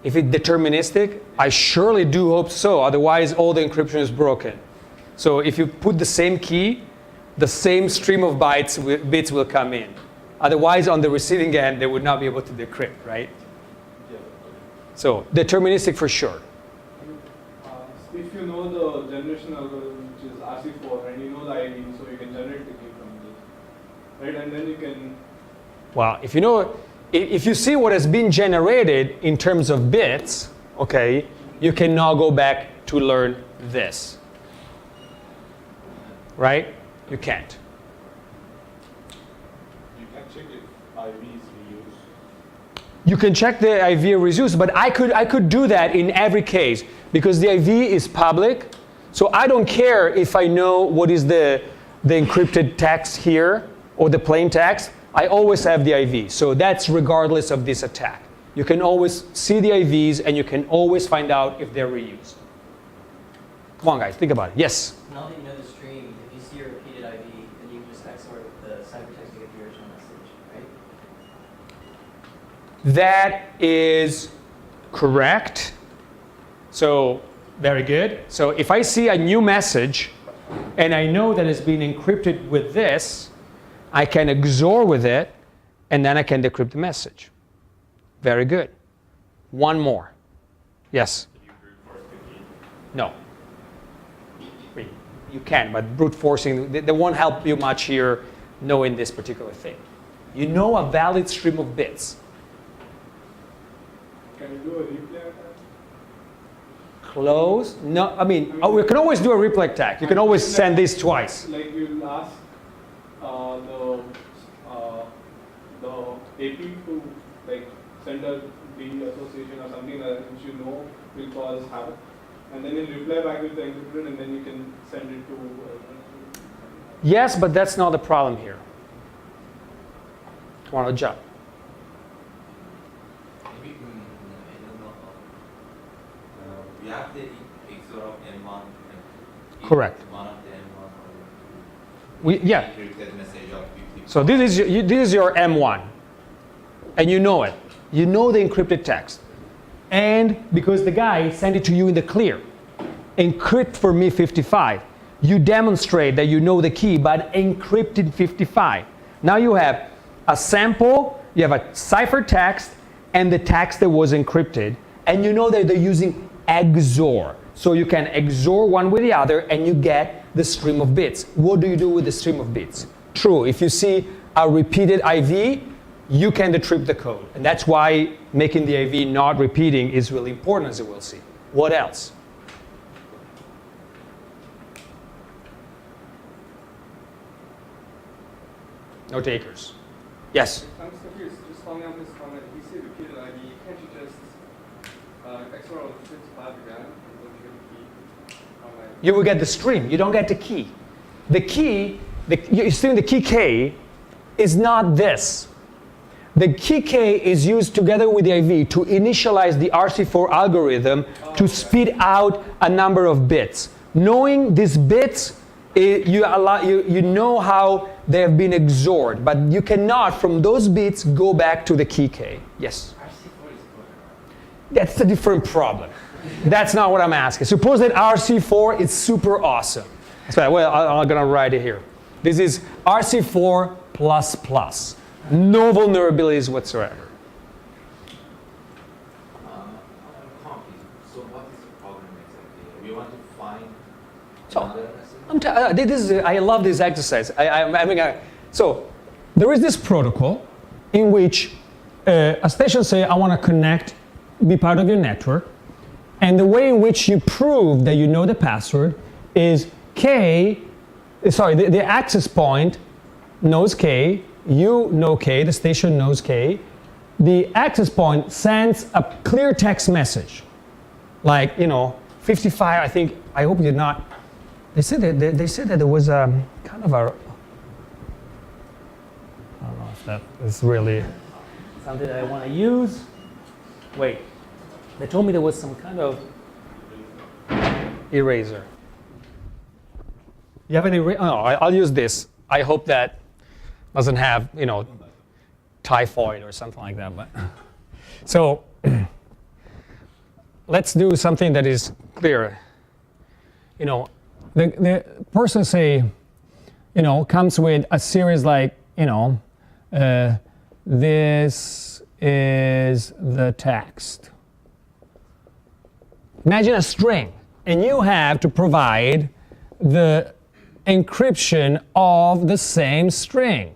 If it's deterministic, I surely do hope so. Otherwise, all the encryption is broken. So if you put the same key, the same stream of bits will come in. Otherwise, on the receiving end, they would not be able to decrypt, right? Yeah. So deterministic for sure. If you know the generation algorithm, which is RC4, and you know the ID, so you can generate the key from this, right? And then you can. Well, if you see what has been generated in terms of bits, okay, you can now go back to learn this, right? You can't. You can check if IV is reused. You can check the IV reuse, but I could do that in every case because the IV is public, so I don't care if I know what is the encrypted text here or the plain text. I always have the IV, so that's regardless of this attack. You can always see the IVs and you can always find out if they're reused. Come on guys, think about it. Yes? Now that you know the stream, if you see a repeated IV, then you can just XOR the ciphertext to get the original message, right? That is correct. So, very good. So if I see a new message and I know that it's been encrypted with this, I can XOR with it and then I can decrypt the message. Very good. One more. Yes? Can you brute force the key? No. You can, but brute forcing, they won't help you much here knowing this particular thing. You know a valid stream of bits. Can you do a replay attack? Close? No, I mean, we can always do a replay attack. You can always send this twice. Like you ask the AP to like send a D association or something like that, which you know will cause havoc, and then you reply back with the encrypted, and then you can send it to. Yes, but that's not the problem here. Come on, jump. Maybe, I don't know. We have the XOR of M1. And Correct. One of the M1. Yeah. Encrypted message of 50. So this is your M1, and you know it. You know the encrypted text, and because the guy sent it to you in the clear, encrypt for me 55. You demonstrate that you know the key, but encrypted 55. Now you have a sample, you have a ciphertext, and the text that was encrypted, and you know that they're using XOR. So you can XOR one with the other, and you get the stream of bits. What do you do with the stream of bits? True, if you see a repeated IV, you can decrypt the code. And that's why making the IV not repeating is really important, as you will see. What else? No takers. Yes? I'm just confused. Just following up his comment. He said repeated ID. Can't you just XOR of 55 again and don't you get the key? You will get the stream. You don't get the key. The key, you're still in the key K, is not this. The key K is used together with the IV to initialize the RC4 algorithm to speed out a number of bits. Knowing these bits, you know how they have been XORed, but you cannot, from those bits, go back to the key K. Yes? RC4 is good. That's a different problem. That's not what I'm asking. Suppose that RC4 is super awesome. So, well, I'm going to write it here. This is RC4++. No vulnerabilities whatsoever. So what is the problem exactly? We want to find So, another I love this exercise. So there is this protocol in which a station say, I want to connect, be part of your network. And the way in which you prove that you know the password is the access point knows K, you know K, the station knows K. The access point sends a clear text message. Like, 55, I think, I hope you're not. They said that there was a kind of a, I don't know if that is really something that I want to use. Wait, they told me there was some kind of eraser. You have any, no, I'll use this. I hope that doesn't have, typhoid or something like that. But so let's do something that is clear. The person say, comes with a series like, this is the text. Imagine a string, and you have to provide the encryption of the same string.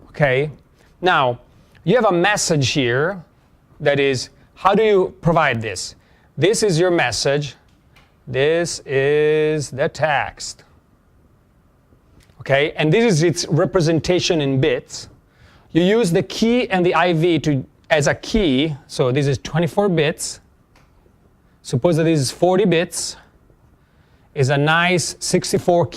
Okay? Now, you have a message here that is, how do you provide this? This is your message. This is the text. Okay? And this is its representation in bits. You use the key and the IV as a key. So this is 24 bits. Suppose that this is 40 bits. Is a nice 64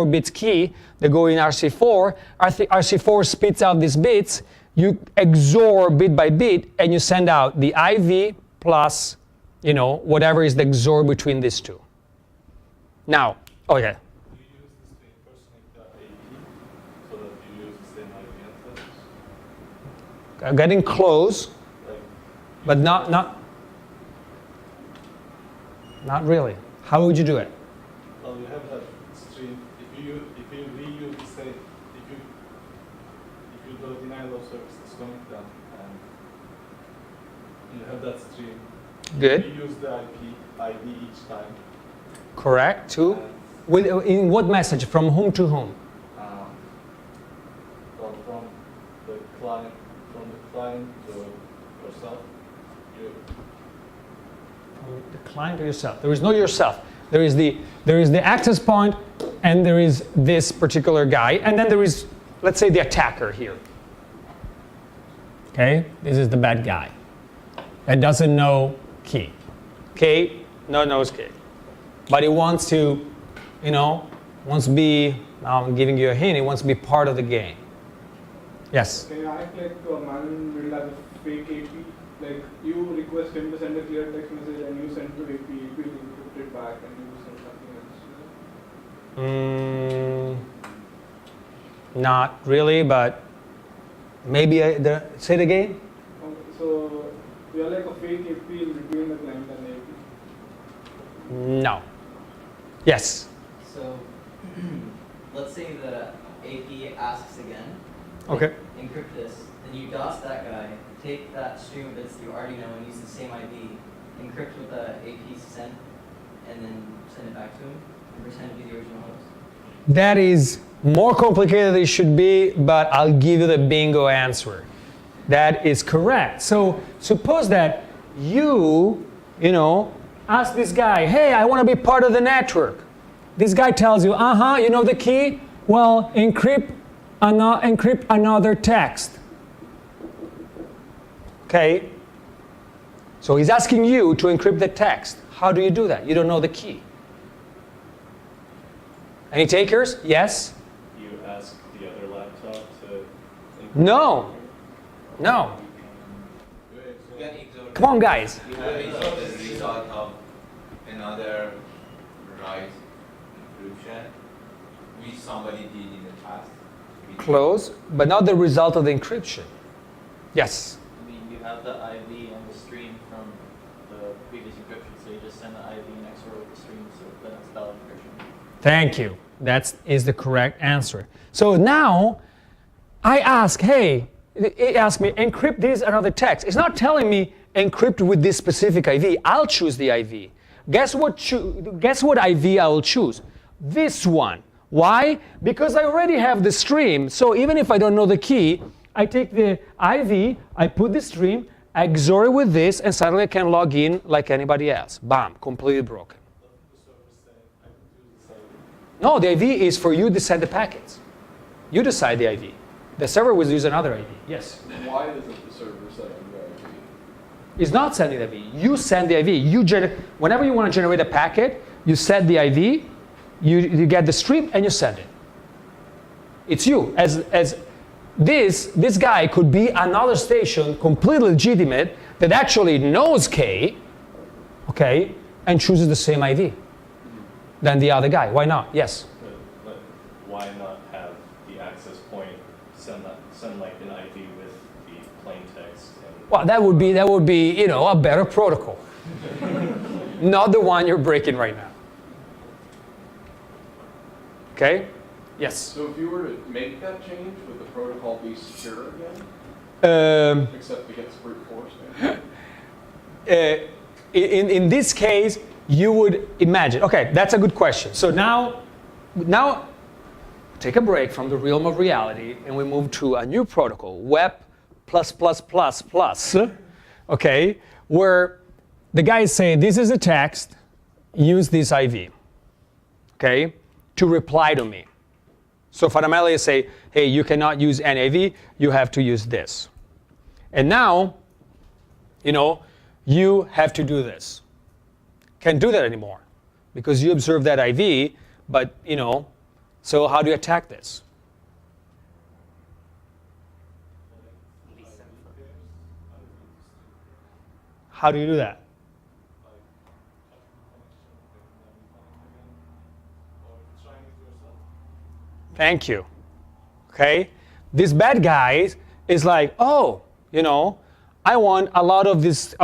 bits key that go in RC4. RC4 spits out these bits. You XOR bit by bit, and you send out the IV plus, whatever is the XOR between these two. Now, okay. Do you use the string first link AP so that you use the same IV address? Getting close, Like, but not really. How would you do it? well, you have that string. If you reuse the same, if you do a denial of service disconnect them, and you have that string. Good. You use the ID each time. Correct. Two. In what message? From whom to whom? Well, from the client to yourself. The client or yourself. There is no yourself. There is the access point, and there is this particular guy, and then there is, let's say, the attacker here. Okay, this is the bad guy that doesn't know key. K, knows key, but he wants to, wants to be. Now I'm giving you a hint. He wants to be part of the game. Yes. Can you act like a man will have a fake AP? Like you request him to send a clear text message and you send to AP, it will encrypt it back and you send something else. Not really, but maybe say it again. So we are like a fake AP between the client and AP. No. Yes. So let's say the AP asks again. Okay. Encrypt this. Then you DOS that guy, take that stream of bits that you already know and use the same ID, encrypt what the AP sent, and then send it back to him and pretend to be the original host. That is more complicated than it should be, but I'll give you the bingo answer. That is correct. So suppose that you ask this guy, hey, I want to be part of the network. This guy tells you, you know the key? Well, encrypt another text. Okay? So he's asking you to encrypt the text. How do you do that? You don't know the key. Any takers? Yes? You ask the other laptop to... No. No. Come on, guys. You have the result of another write encryption, which somebody did in the past. Close, but not the result of the encryption. Yes? I mean, you have the IV and the stream from the previous encryption, so you just send the IV next door with the stream, so then it's valid encryption. Thank you. That is the correct answer. So now I ask, hey, it asks me, encrypt this another text. It's not telling me encrypt with this specific IV. I'll choose the IV. Guess what IV I will choose? This one. Why? Because I already have the stream. So even if I don't know the key, I take the IV, I put the stream, I XOR it with this, and suddenly I can log in like anybody else. Bam, completely broken. No, the IV is for you to send the packets. You decide the IV. The server will use another IV. Yes? Why isn't the server setting the IP? It's not sending the IV. You send the IV. Whenever you want to generate a packet, you set the IV, you get the stream, and you send it. It's you. As this guy could be another station, completely legitimate, that actually knows K, okay, and chooses the same IV than the other guy. Why not? Yes? But why not have the access point send like an IV with the plain text? And Well, that would be a better protocol. Not the one you're breaking right now. Okay? Yes? So if you were to make that change, would the protocol be secure again? Except against brute force, maybe? In this case, you would imagine. Okay, that's a good question. So now take a break from the realm of reality and we move to a new protocol, WEP ++++, okay, where the guy is saying, this is a text, use this IV, okay, to reply to me. So fundamentally, I say, hey, you cannot use NAV, you have to use this. And now, you have to do this. Can't do that anymore because you observe that IV, but, so how do you attack this? How do you do that? Thank you. Okay? This bad guy is like, oh, I want a lot of this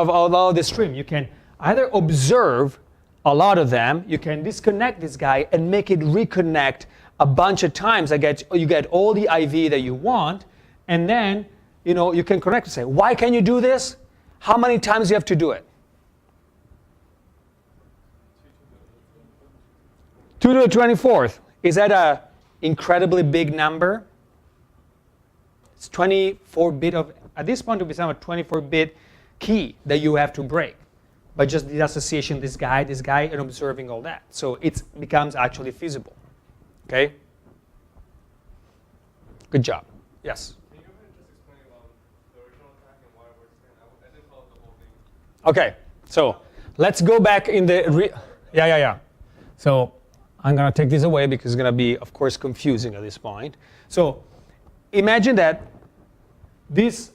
stream. You can either observe a lot of them, you can disconnect this guy and make it reconnect a bunch of times. You get all the IV that you want, and then you can connect and say, why can you do this? How many times do you have to do it? 2 to the 24th. Is that a incredibly big number? It's 24-bit of, at this point, it will be a 24-bit key that you have to break by just the association this guy, and observing all that. So it becomes actually feasible. Okay? Good job. Yes? Can you just explain the original attack and why it works again? I didn't follow the whole thing. Okay, so let's go back in the, yeah. So I'm gonna take this away because it's gonna be, of course, confusing at this point. So imagine that this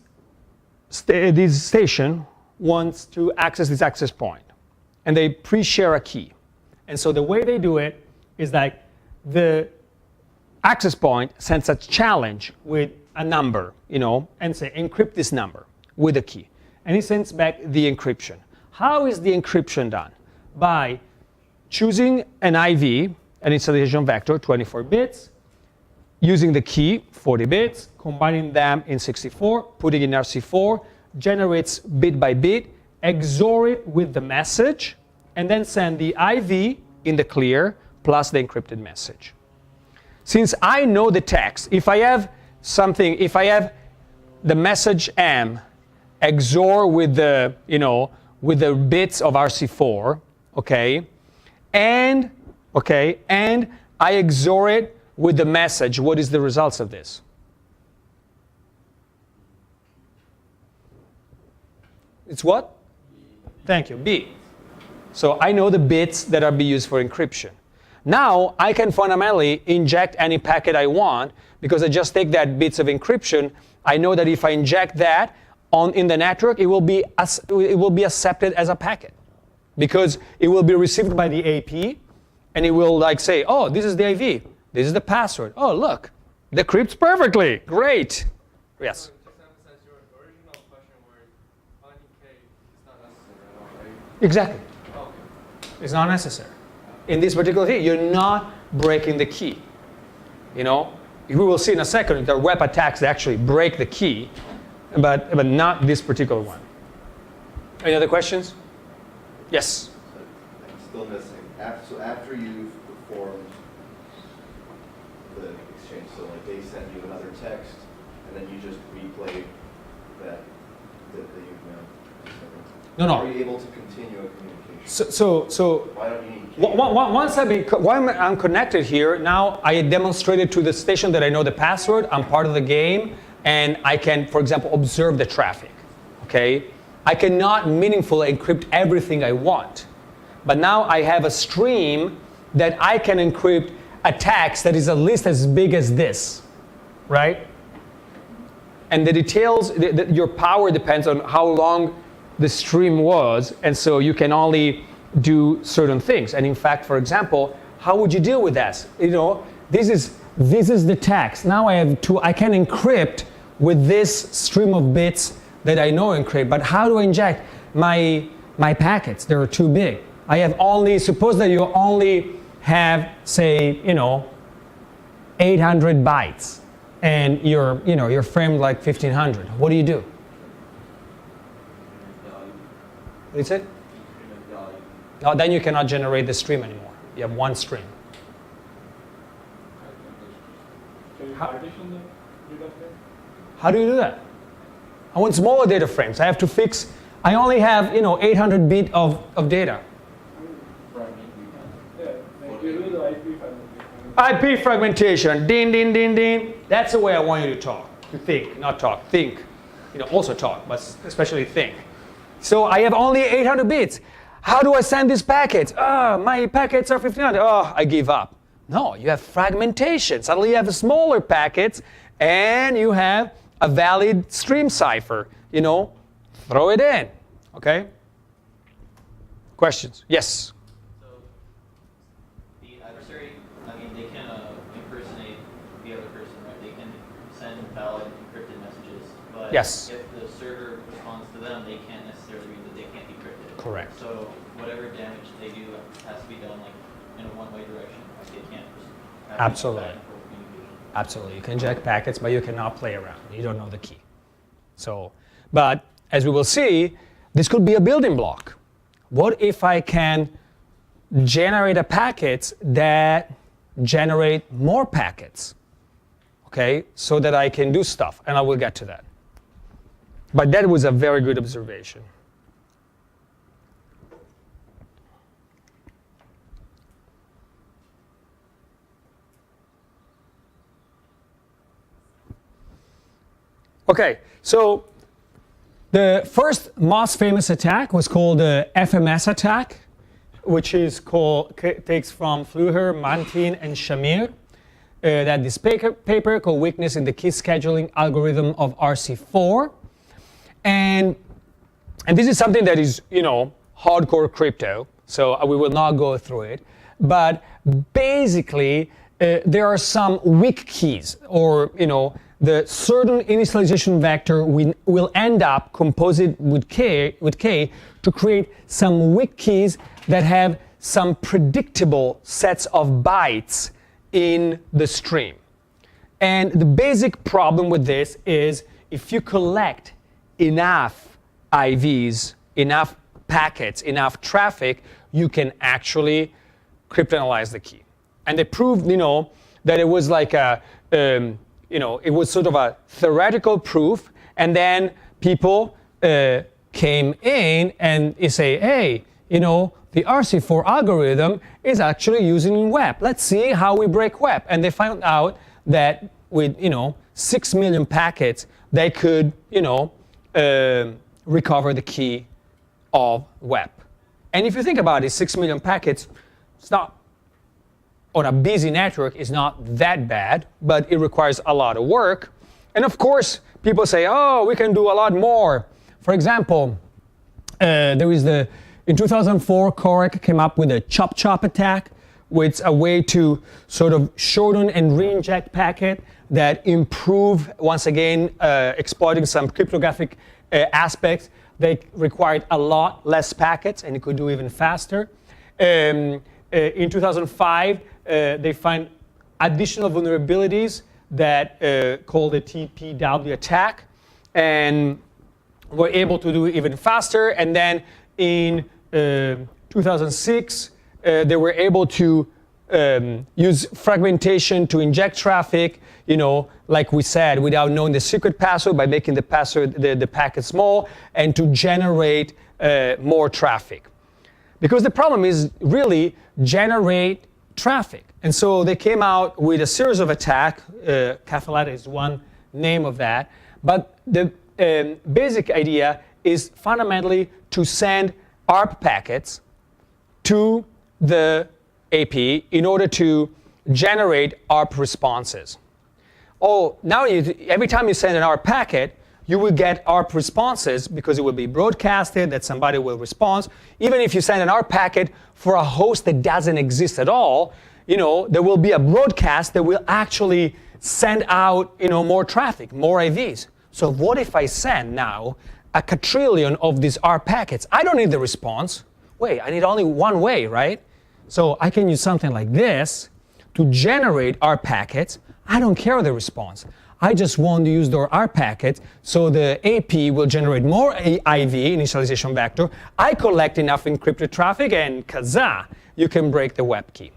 station wants to access this access point, and they pre-share a key. And so the way they do it is like the access point sends a challenge with a number, and say encrypt this number with a key. And it sends back the encryption. How is the encryption done? By choosing an IV, an installation vector, 24 bits, using the key, 40 bits, combining them in 64, putting in RC4, generates bit by bit, XOR it with the message, and then send the IV in the clear plus the encrypted message. Since I know the text, if I have the message M XOR with the bits of RC4, and I XOR it with the message, what is the results of this? It's what? Thank you, B. So I know the bits that are being used for encryption. Now I can fundamentally inject any packet I want because I just take that bits of encryption. I know that if I inject that in the network, it will be accepted as a packet because it will be received by the AP, and it will like say, oh, this is the IV, this is the password. Oh, look, decrypts perfectly. Great. Yes. Just emphasize your original question where finding K is not necessary at all, right? Exactly. Okay. It's not necessary. In this particular thing, you're not breaking the key. You know, we will see in a second that WEP attacks actually break the key, but not this particular one. Any other questions? Yes. I'm still missing. So after you've performed the exchange, so like they send you another text, and then you just replay that you've now. No. Are you able to continue a communication? So Why don't you need? once I'm connected here, now I demonstrated to the station that I know the password, I'm part of the game, and I can, for example, observe the traffic, okay? I cannot meaningfully encrypt everything I want, but now I have a stream that I can encrypt a text that is at least as big as this, right? And the details, your power depends on how long the stream was, and so you can only do certain things. And in fact, for example, how would you deal with this? You know, this is the text. Now I can encrypt with this stream of bits that I know encrypt, but how do I inject my packets? They're too big. I have only, suppose that you only have, say, 800 bytes, and you're framed like 1500. What do you do? What is it? No, then you cannot generate the stream anymore. You have one stream. Can you partition the data frame? How do you do that? I want smaller data frames. I have to fix, I only have 800 bit of data. Yeah, like you do the IP fragmentation. IP fragmentation, ding, ding, ding, ding. That's the way I want you to talk, to think, not talk, think. Also talk, but especially think. So I have only 800 bits. How do I send these packets? My packets are 1500. Oh, I give up. No, you have fragmentation. Suddenly you have smaller packets, and you have a valid stream cipher. Throw it in. Okay? Questions? Yes. So the adversary, they can impersonate the other person, right? They can send valid encrypted messages, but Yes. if the server responds to them, they can't necessarily read that they can't decrypt it. Correct. So whatever damage they do has to be done in a one-way direction. They can't have Absolutely. back and forth communication. Absolutely. You can inject packets, but you cannot play around. You don't know the key. So, but as we will see, this could be a building block. What if I can generate a packets that generate more packets? Okay, so that I can do stuff, and I will get to that. But that was a very good observation. Okay, so the first most famous attack was called the FMS attack, which takes from Fluher, Mantin, and Shamir. That this paper called Weakness in the Key Scheduling Algorithm of RC4. And this is something that is, hardcore crypto, so we will not go through it. But basically, there are some weak keys, or, the certain initialization vector will end up composite with K to create some weak keys that have some predictable sets of bytes in the stream. And the basic problem with this is if you collect enough IVs, enough packets, enough traffic, you can actually cryptanalyze the key. And they proved, that it was like it was sort of a theoretical proof, and then people came in and say, hey, the RC4 algorithm is actually using WEP. Let's see how we break WEP. And they found out that with 6 million packets, they could recover the key of WEP. And if you think about it, 6 million packets, it's not on a busy network, is not that bad, but it requires a lot of work. And of course, people say, oh, we can do a lot more. For example, there is in 2004, Corec came up with a chop attack, which is a way to sort of shorten and re-inject packet that improve, once again, exploiting some cryptographic aspects. They required a lot less packets, and it could do even faster. In 2005, they find additional vulnerabilities that called the TPW attack, and were able to do it even faster. And then in 2006, they were able to use fragmentation to inject traffic, like we said, without knowing the secret password, by making the password, the packet small, and to generate more traffic. Because the problem is really generate traffic. And so they came out with a series of attacks. Cafalata is one name of that. But the basic idea is fundamentally to send ARP packets to the AP in order to generate ARP responses. Oh, now every time you send an ARP packet, you will get ARP responses because it will be broadcasted, that somebody will respond. Even if you send an ARP packet for a host that doesn't exist at all, there will be a broadcast that will actually send out more traffic, more IVs. So what if I send now a quadrillion of these ARP packets? I don't need the response. Wait, I need only one way, right? So I can use something like this to generate ARP packets. I don't care the response. I just want to use the ARP packets, so the AP will generate more IV, initialization vector. I collect enough encrypted traffic, and kazaa, you can break the WEP key.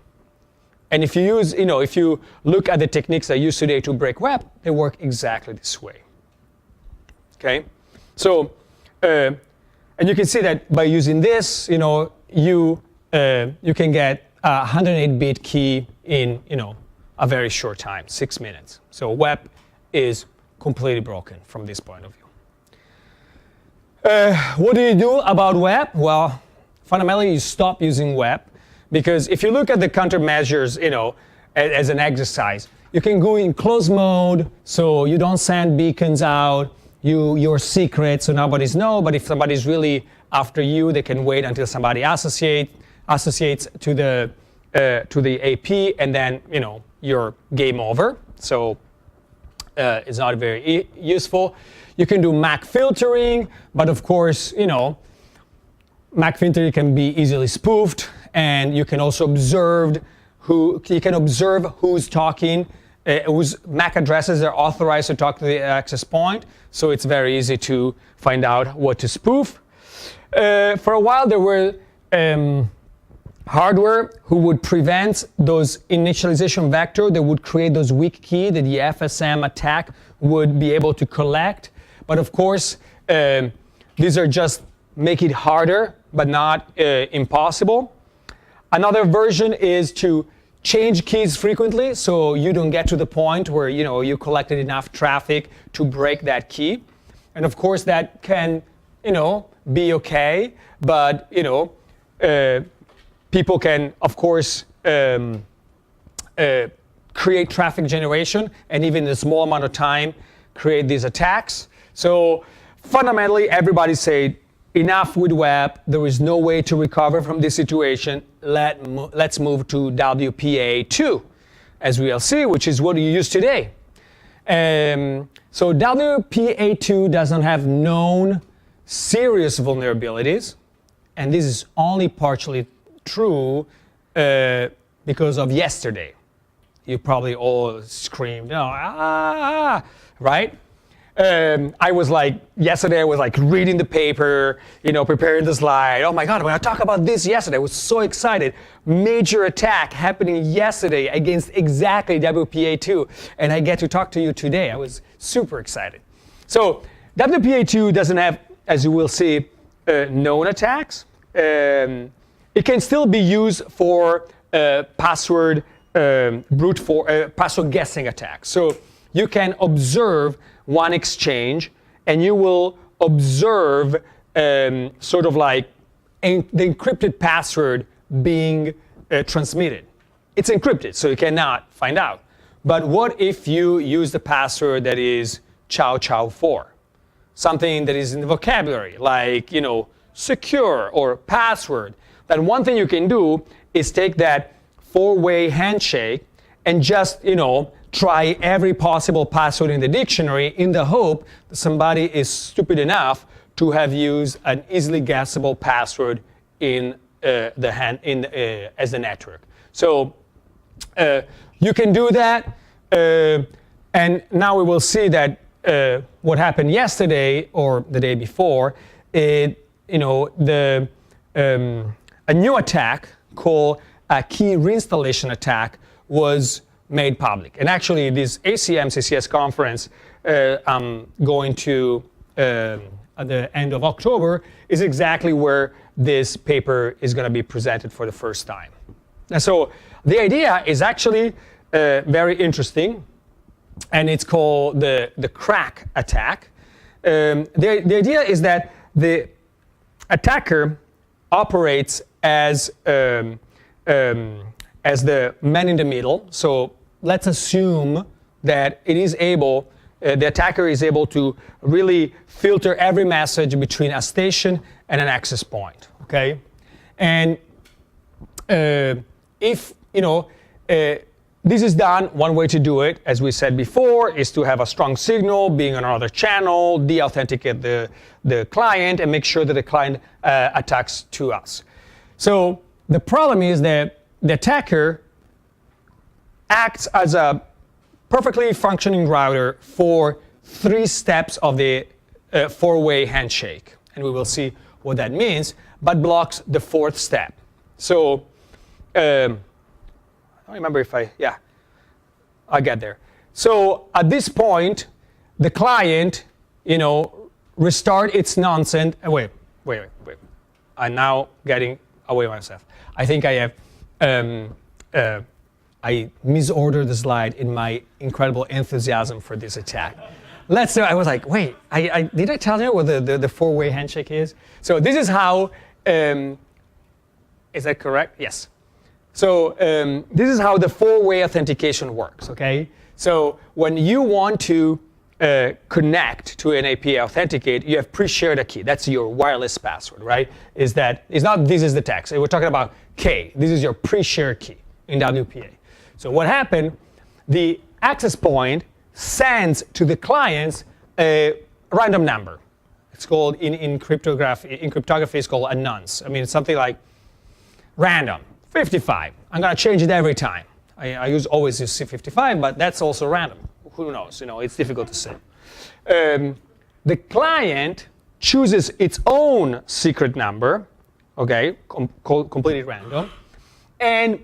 And if you use, if you look at the techniques I use today to break WEP, they work exactly this way. Okay, so and you can see that by using this, you can get a 108-bit key in a very short time, 6 minutes. So WEP is completely broken from this point of view. What do you do about WEP? Well, fundamentally, you stop using WEP, because if you look at the countermeasures, as an exercise, you can go in closed mode, so you don't send beacons out. You're secret, so nobody's know. But if somebody's really after you, they can wait until somebody associates to the AP, and then you're game over. So it's not very useful. You can do MAC filtering, but of course, MAC filtering can be easily spoofed, and you can also observe who's talking, whose MAC addresses are authorized to talk to the access point. So it's very easy to find out what to spoof. For a while, there were hardware who would prevent those initialization vector that would create those weak key that the FSM attack would be able to collect. But of course, these are just make it harder, but not impossible. Another version is to change keys frequently, so you don't get to the point where you collected enough traffic to break that key. And of course, that can be okay, but people can, of course, create traffic generation, and even in a small amount of time, create these attacks. So fundamentally, everybody said, enough with WEP. There is no way to recover from this situation. Let's move to WPA2, as we'll see, which is what you use today. So WPA2 doesn't have known serious vulnerabilities, and this is only partially true because of yesterday. You probably all screamed, right? Yesterday I was reading the paper, preparing the slide. Oh my God, when I talked about this yesterday, I was so excited. Major attack happening yesterday against exactly WPA2, and I get to talk to you today. I was super excited. So WPA2 doesn't have, as you will see, known attacks. it can still be used for password password guessing attack. So you can observe one exchange, and you will observe sort of like the encrypted password being transmitted. It's encrypted, so you cannot find out. But what if you use the password that is chow chow 4? Something that is in the vocabulary, like, you know, secure or password. Then one thing you can do is take that 4-way handshake and just, you know, try every possible password in the dictionary in the hope that somebody is stupid enough to have used an easily guessable password in as the network. So you can do that, and now we will see that what happened yesterday or the day before, a new attack called a key reinstallation attack was made public. And actually, this ACM CCS conference I'm going to at the end of October is exactly where this paper is going to be presented for the first time. And so the idea is actually very interesting, and it's called the crack attack. The idea is that the attacker operates as the man in the middle. So let's assume that it is able, the attacker is able to really filter every message between a station and an access point. Okay, and if this is done, one way to do it, as we said before, is to have a strong signal being on another channel, de-authenticate the client, and make sure that the client attacks to us. So the problem is that the attacker acts as a perfectly functioning router for 3 steps of the 4-way handshake. And we will see what that means, but blocks the 4th step. So I don't remember if I get there. So at this point, the client, restart its nonsense. Wait. I'm now getting away myself. I think I have, I misordered the slide in my incredible enthusiasm for this attack. I was like, wait, did I tell you what the 4-way handshake is? So this is how, is that correct? Yes. So this is how the 4-way authentication works, okay? So when you want to connect to an API authenticate, you have pre-shared a key. That's your wireless password, right? It's not this is the text. We're talking about K. This is your pre-shared key in WPA. So what happened, the access point sends to the clients a random number. It's called, in cryptography, it's called a nonce. I mean, it's something like random, 55. I'm going to change it every time. I always use 55, but that's also random. Who knows? It's difficult to say. The client chooses its own secret number, okay, completely random, and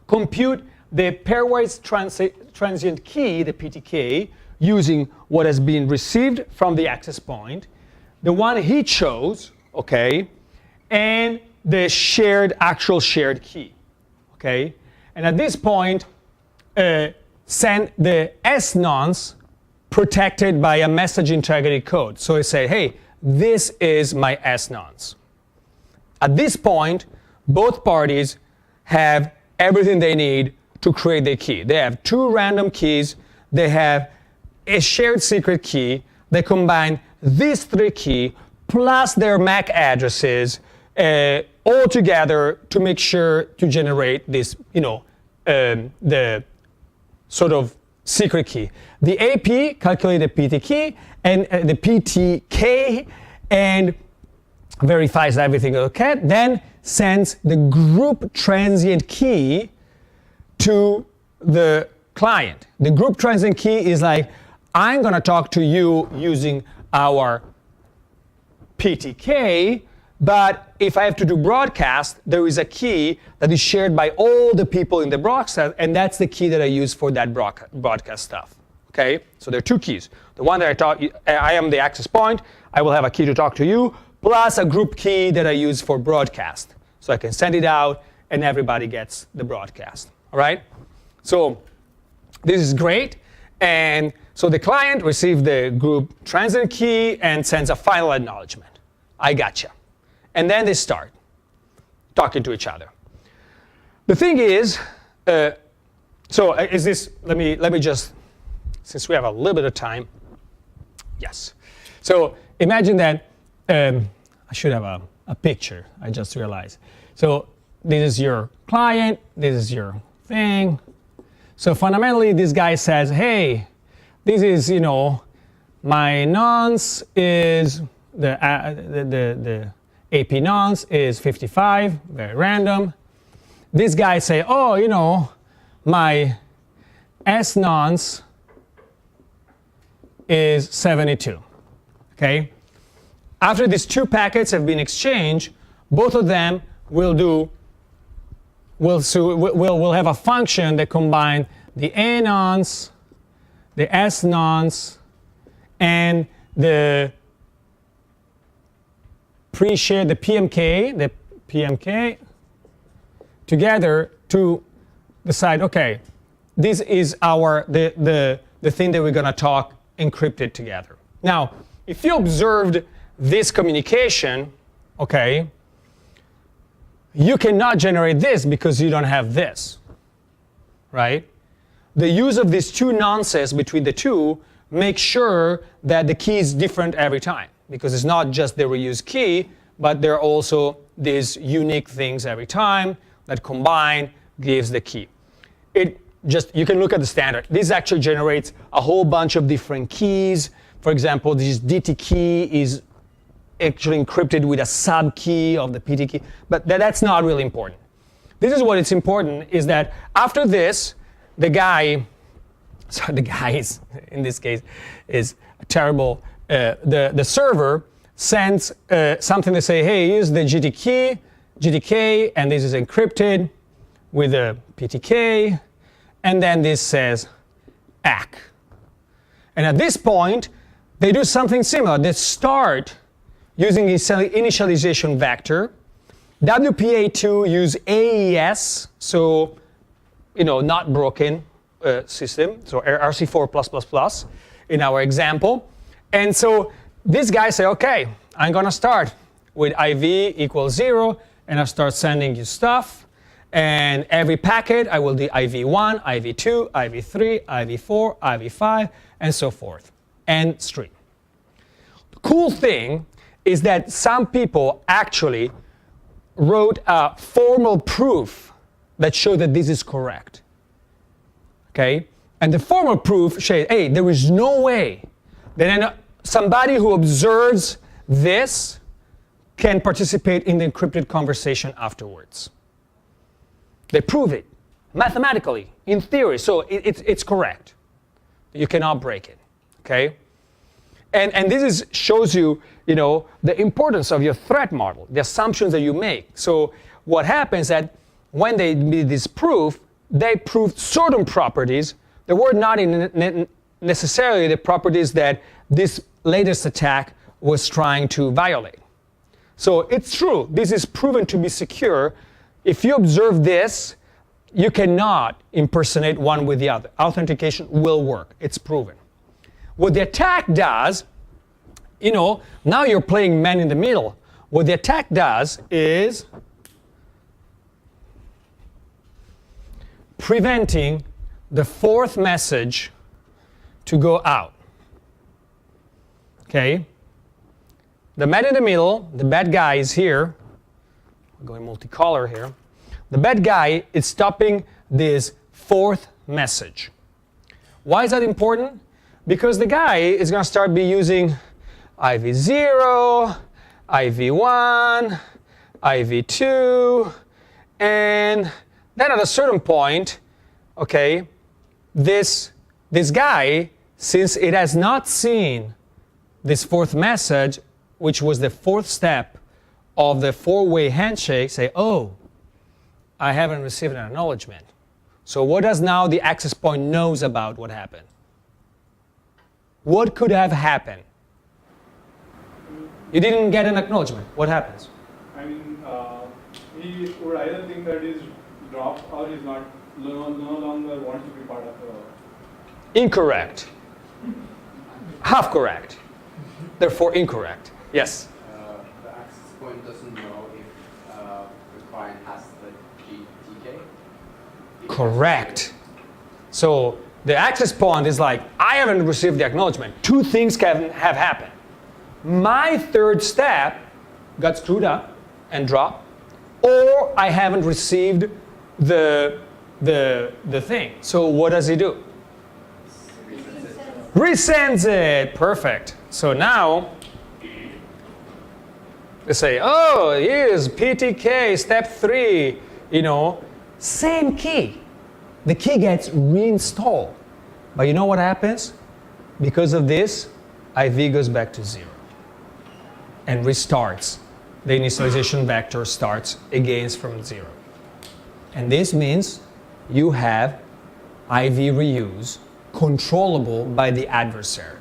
compute the pairwise transient key, the PTK, using what has been received from the access point, the one he chose, okay, and the actual shared key, okay? And at this point, send the S-nonce protected by a message integrity code. So I say, hey, this is my S-nonce. At this point, both parties have everything they need to create the key. They have 2 random keys. They have a shared secret key. They combine these 3 keys plus their MAC addresses all together to make sure to generate this, the sort of secret key. The AP calculates the PTK and the PTK and verifies everything okay. Then sends the group transient key to the client. The group transient key is like, I'm going to talk to you using our PTK, but if I have to do broadcast, there is a key that is shared by all the people in the broadcast, and that's the key that I use for that broadcast stuff. Okay? So there are 2 keys. The one that I am the access point, I will have a key to talk to you, plus a group key that I use for broadcast. So I can send it out and everybody gets the broadcast. All right? So this is great. And so the client receives the group transit key and sends a final acknowledgement. I gotcha. And then they start talking to each other. The thing is, let me just, since we have a little bit of time, yes. So imagine that, I should have a picture, I just realized. So this is your client, this is your thing. So fundamentally, this guy says, hey, this is, my nonce is, the AP nonce is 55, very random. This guy say, oh, my S nonce is 72, okay? After these two packets have been exchanged, both of them will have a function that combines the A nonce, the S nonce, and the pre-share, the PMK together to decide, okay, this is the thing that we're going to talk encrypted together. Now, if you observed this communication, okay, you cannot generate this because you don't have this, right? The use of these two nonces between the two makes sure that the key is different every time, because it's not just the reuse key, but there are also these unique things every time that combine gives the key. You can look at the standard. This actually generates a whole bunch of different keys. For example, this DT key is actually encrypted with a sub key of the PT key, but that's not really important. This is what it's important, is that after this, the guy is, in this case, is terrible. The server sends something to say, hey, here's the GTK, and this is encrypted with a PTK, and then this says ACK. And at this point, they do something similar. They start using initialization vector. WPA2 use AES, so not broken system, so RC4+++ in our example. And so this guy say, okay, I'm gonna start with IV equals 0, and I start sending you stuff. And every packet, I will do IV1, IV2, IV3, IV4, IV5, and so forth, and stream. The cool thing is that some people actually wrote a formal proof that showed that this is correct. Okay? And the formal proof says, hey, there is no way that somebody who observes this can participate in the encrypted conversation afterwards. They prove it mathematically, in theory, so it's correct. You cannot break it, okay? And this shows you, the importance of your threat model, the assumptions that you make. So what happens that when they did this proof, they proved certain properties that were not necessarily the properties that this latest attack was trying to violate. So it's true, this is proven to be secure. If you observe this, you cannot impersonate one with the other. Authentication will work, it's proven. What the attack does, now you're playing man in the middle. What the attack does is preventing the fourth message to go out. Okay? The man in the middle, the bad guy is here. I'm going multicolor here. The bad guy is stopping this fourth message. Why is that important? Because the guy is going to start using IV0, IV1, IV2, and then at a certain point, okay, this guy, since it has not seen this fourth message, which was the fourth step of the four-way handshake, say, oh, I haven't received an acknowledgement. So what does now the access point knows about what happened? What could have happened? You didn't get an acknowledgement. What happens? I mean, he would either think that he's dropped or he's not no longer wants to be part of the. Incorrect. Half correct. Therefore incorrect. Yes? The access point doesn't know if the client has the GTK. Correct. So the access point is like, I haven't received the acknowledgement. Two things can have happened. My third step got screwed up and dropped, or I haven't received the thing. So what does he do? Resends it. Perfect. So now, they say, oh, here's PTK, step 3, same key. The key gets reinstalled. But you know what happens? Because of this, IV goes back to 0 and restarts. The initialization vector starts again from 0. And this means you have IV reuse controllable by the adversary.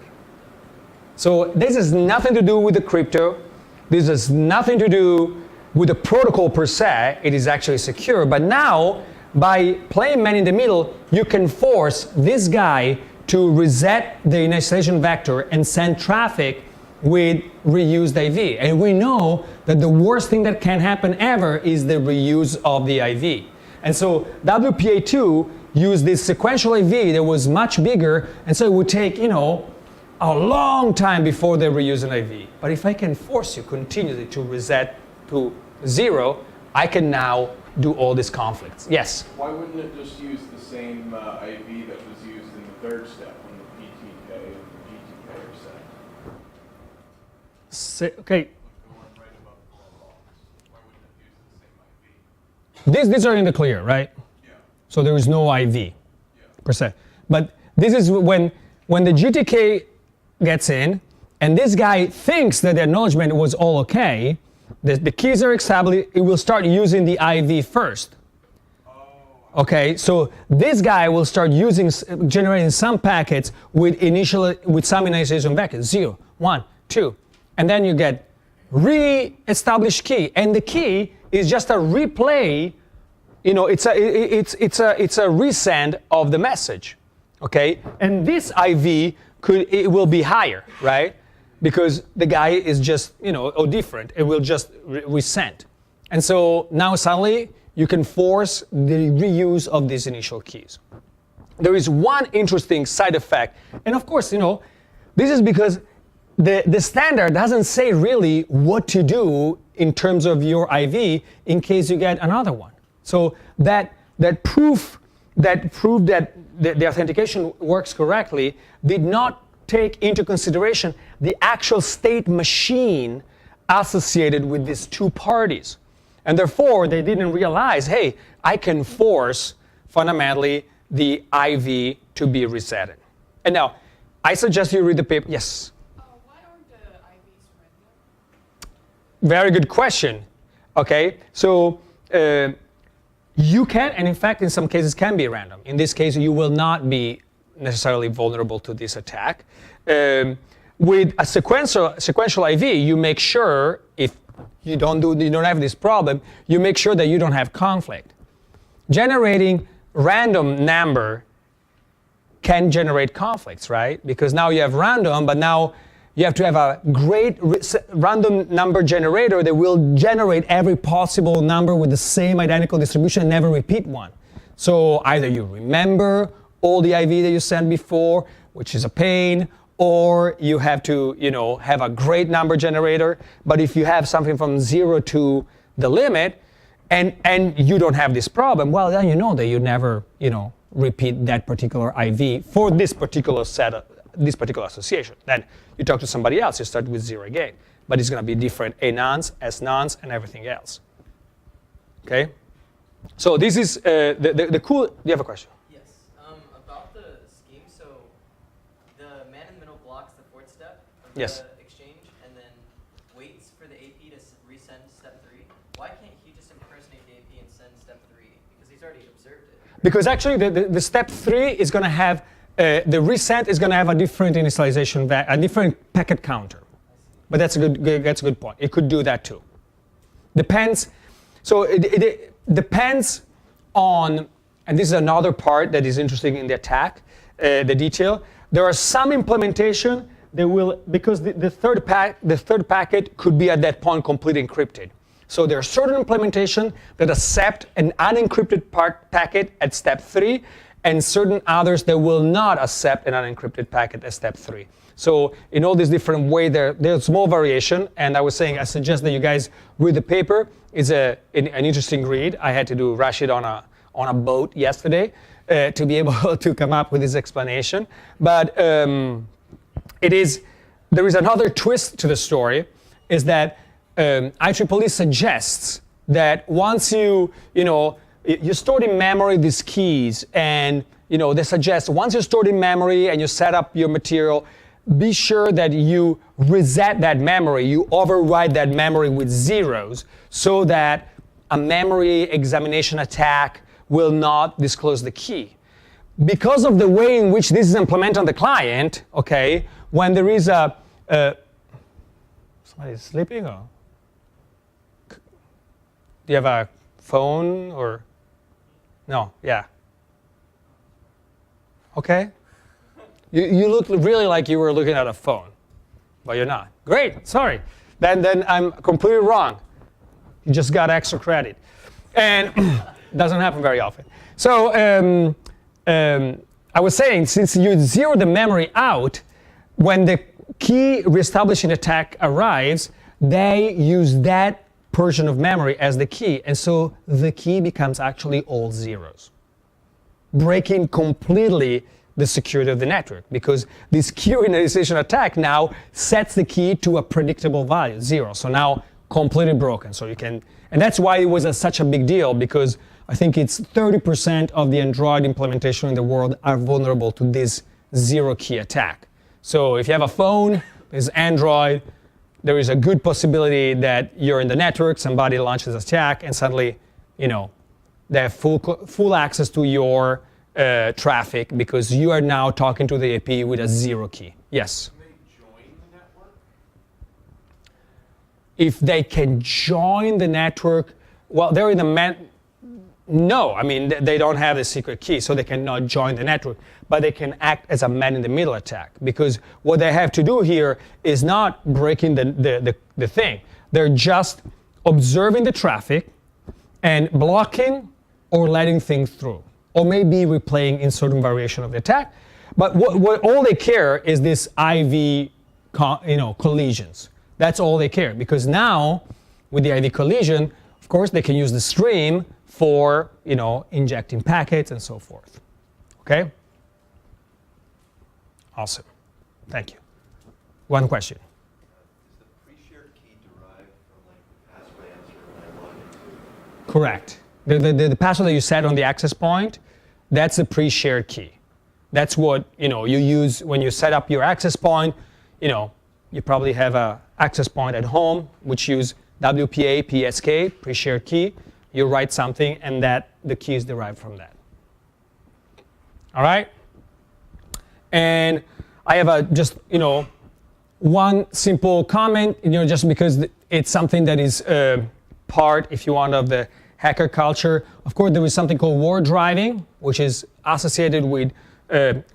So this has nothing to do with the crypto. This has nothing to do with the protocol per se. It is actually secure. But now, by playing man in the middle, you can force this guy to reset the initialization vector and send traffic with reused IV. And we know that the worst thing that can happen ever is the reuse of the IV. And so WPA2 used this sequential IV that was much bigger, and so it would take, a long time before they reuse an IV. But if I can force you continually to reset to 0, I can now do all these conflicts. Yes? Why wouldn't it just use the same IV that was used in the third step when the PTK and the GTK are set? Okay. The one right above the box. Why wouldn't it use the same IV? These are in the clear, right? Yeah. So there is no IV per se. But this is when the GTK gets in, and this guy thinks that the acknowledgement was all okay, the keys are established, it will start using the IV first. Okay, so this guy will start generating some packets with some initialization vectors, 0, 1, 2, and then you get re-established key, and the key is just a replay. It's a resend of the message, okay? And this IV it will be higher, right? Because the guy is just, different. It will just resend. And so now suddenly you can force the reuse of these initial keys. There is one interesting side effect. And of course, this is because the standard doesn't say really what to do in terms of your IV in case you get another one. So that proof that proved that the authentication works correctly did not take into consideration the actual state machine associated with these two parties. And therefore, they didn't realize, hey, I can force fundamentally the IV to be resetted. And now, I suggest you read the paper. Yes? Why aren't the IVs random? Very good question. Okay, so you can, and in fact, in some cases can be random. In this case, you will not be necessarily vulnerable to this attack. With a sequential IV, you make sure, if you don't have this problem, you make sure that you don't have conflict. Generating random number can generate conflicts, right? Because now you have random, but now you have to have a great random number generator that will generate every possible number with the same identical distribution and never repeat one. So either you remember all the IV that you sent before, which is a pain, or you have to, have a great number generator. But if you have something from 0 to the limit, and you don't have this problem, well, then you know that you never, repeat that particular IV for this particular this particular association. Then you talk to somebody else, you start with 0 again. But it's going to be different A nonce, S nonce, and everything else. Okay? So this is the cool. Do you have a question? Yes. About the scheme, so the man in the middle blocks the fourth step of the exchange and then waits for the AP to resend step 3. Why can't he just impersonate the AP and send step 3? Because he's already observed it. Because actually the step 3 is going to have, the resend is going to have a different initialization, a different packet counter. but that's a good point. It could do that too. Depends. So it depends on, and this is another part that is interesting in the attack, the detail. There are some implementation that will, because the third packet could be at that point completely encrypted. So there are certain implementation that accept an unencrypted packet at step 3, and certain others that will not accept an unencrypted packet at step 3. So in all these different ways, there's small variation. And I was saying, I suggest that you guys read the paper. It's an interesting read. I had to rush it on a boat yesterday to be able to come up with this explanation. But there is another twist to the story, is that IEEE suggests that once you stored in memory these keys, and they suggest once you stored in memory and you set up your material, be sure that you reset that memory, you override that memory with zeros, so that a memory examination attack will not disclose the key. Because of the way in which this is implemented on the client, okay, when there is somebody's sleeping, or do you have a phone, or no? Yeah. Okay. You look really like you were looking at a phone, but you're not. Great. Sorry. Then I'm completely wrong. You just got extra credit, and it doesn't happen very often. So I was saying, since you zero the memory out, when the key reestablishing attack arrives, they use that portion of memory as the key, and so the key becomes actually all zeros, breaking completely the security of the network, because this key initialization attack now sets the key to a predictable value, 0. So now completely broken. So you can, and that's why it was such a big deal, because I think it's 30% of the Android implementation in the world are vulnerable to this zero key attack. So if you have a phone, it's Android, there is a good possibility that you're in the network, somebody launches an attack, and suddenly, they have full access to your traffic, because you are now talking to the AP with a zero key. Yes? Can they join the network? If they can join the network, well, they're in the no, I mean, they don't have the secret key, so they cannot join the network, but they can act as a man-in-the-middle attack, because what they have to do here is not breaking the thing. They're just observing the traffic and blocking or letting things through, or maybe replaying in certain variation of the attack. But what all they care is this IV collisions. That's all they care, because now with the IV collision, of course, they can use the stream for injecting packets and so forth. Okay? Awesome. Thank you. One question. Is the pre-shared key derived from the password answer when I log into? Correct. The password that you set on the access point, that's the pre-shared key. That's what you use when you set up your access point. You probably have an access point at home, which use WPA PSK, pre-shared key. You write something, and the key is derived from that. All right? And I have just one simple comment, just because it's something that is part, if you want, of the hacker culture. Of course, there is something called war driving, which is associated with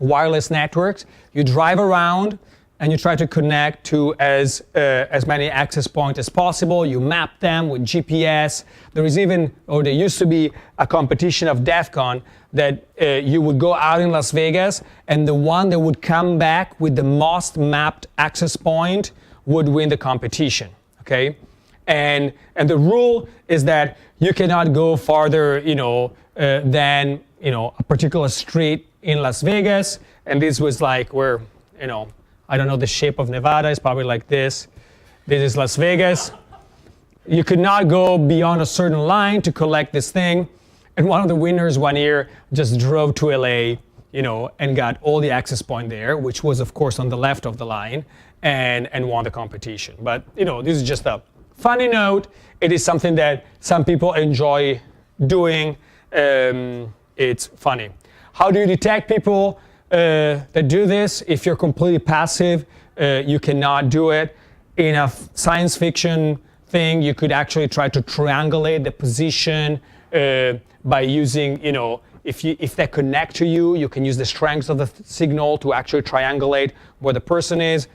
wireless networks. You drive around and you try to connect to as many access points as possible. You map them with GPS. There is even, or there used to be, a competition of DEF CON that you would go out in Las Vegas, and the one that would come back with the most mapped access point would win the competition. Okay, and the rule is that you cannot go farther, than a particular street in Las Vegas. And this was like where, I don't know the shape of Nevada. It's probably like this. This is Las Vegas. You could not go beyond a certain line to collect this thing. And one of the winners one year just drove to LA, and got all the access point there, which was of course on the left of the line, and won the competition. But this is just a funny note. It is something that some people enjoy doing. It's funny. How do you detect people that do this? If you're completely passive, you cannot do it. in a science fiction thing, you could actually try to triangulate the position by using, if they connect to you, you can use the strength of the signal to actually triangulate where the person is.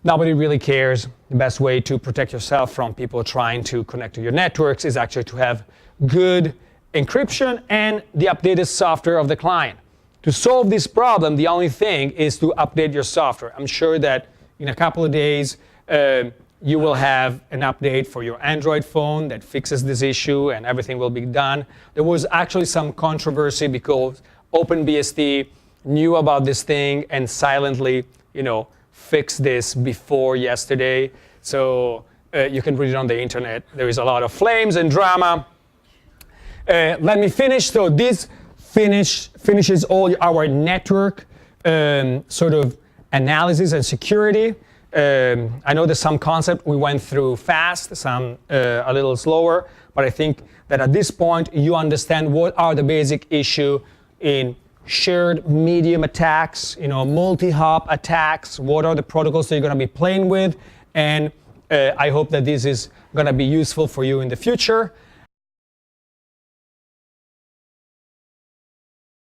Nobody really cares. The best way to protect yourself from people trying to connect to your networks is actually to have good encryption and the updated software of the client. To solve this problem, the only thing is to update your software. I'm sure that in a couple of days, you will have an update for your Android phone that fixes this issue and everything will be done. There was actually some controversy because OpenBSD knew about this thing and silently, fixed this before yesterday. So you can read it on the internet. There is a lot of flames and drama. Let me finish. So this finishes all our network sort of analysis and security. I know there's some concept we went through fast, some a little slower, but I think that at this point you understand what are the basic issue in shared medium attacks, multi-hop attacks, what are the protocols that you're going to be playing with, and I hope that this is going to be useful for you in the future.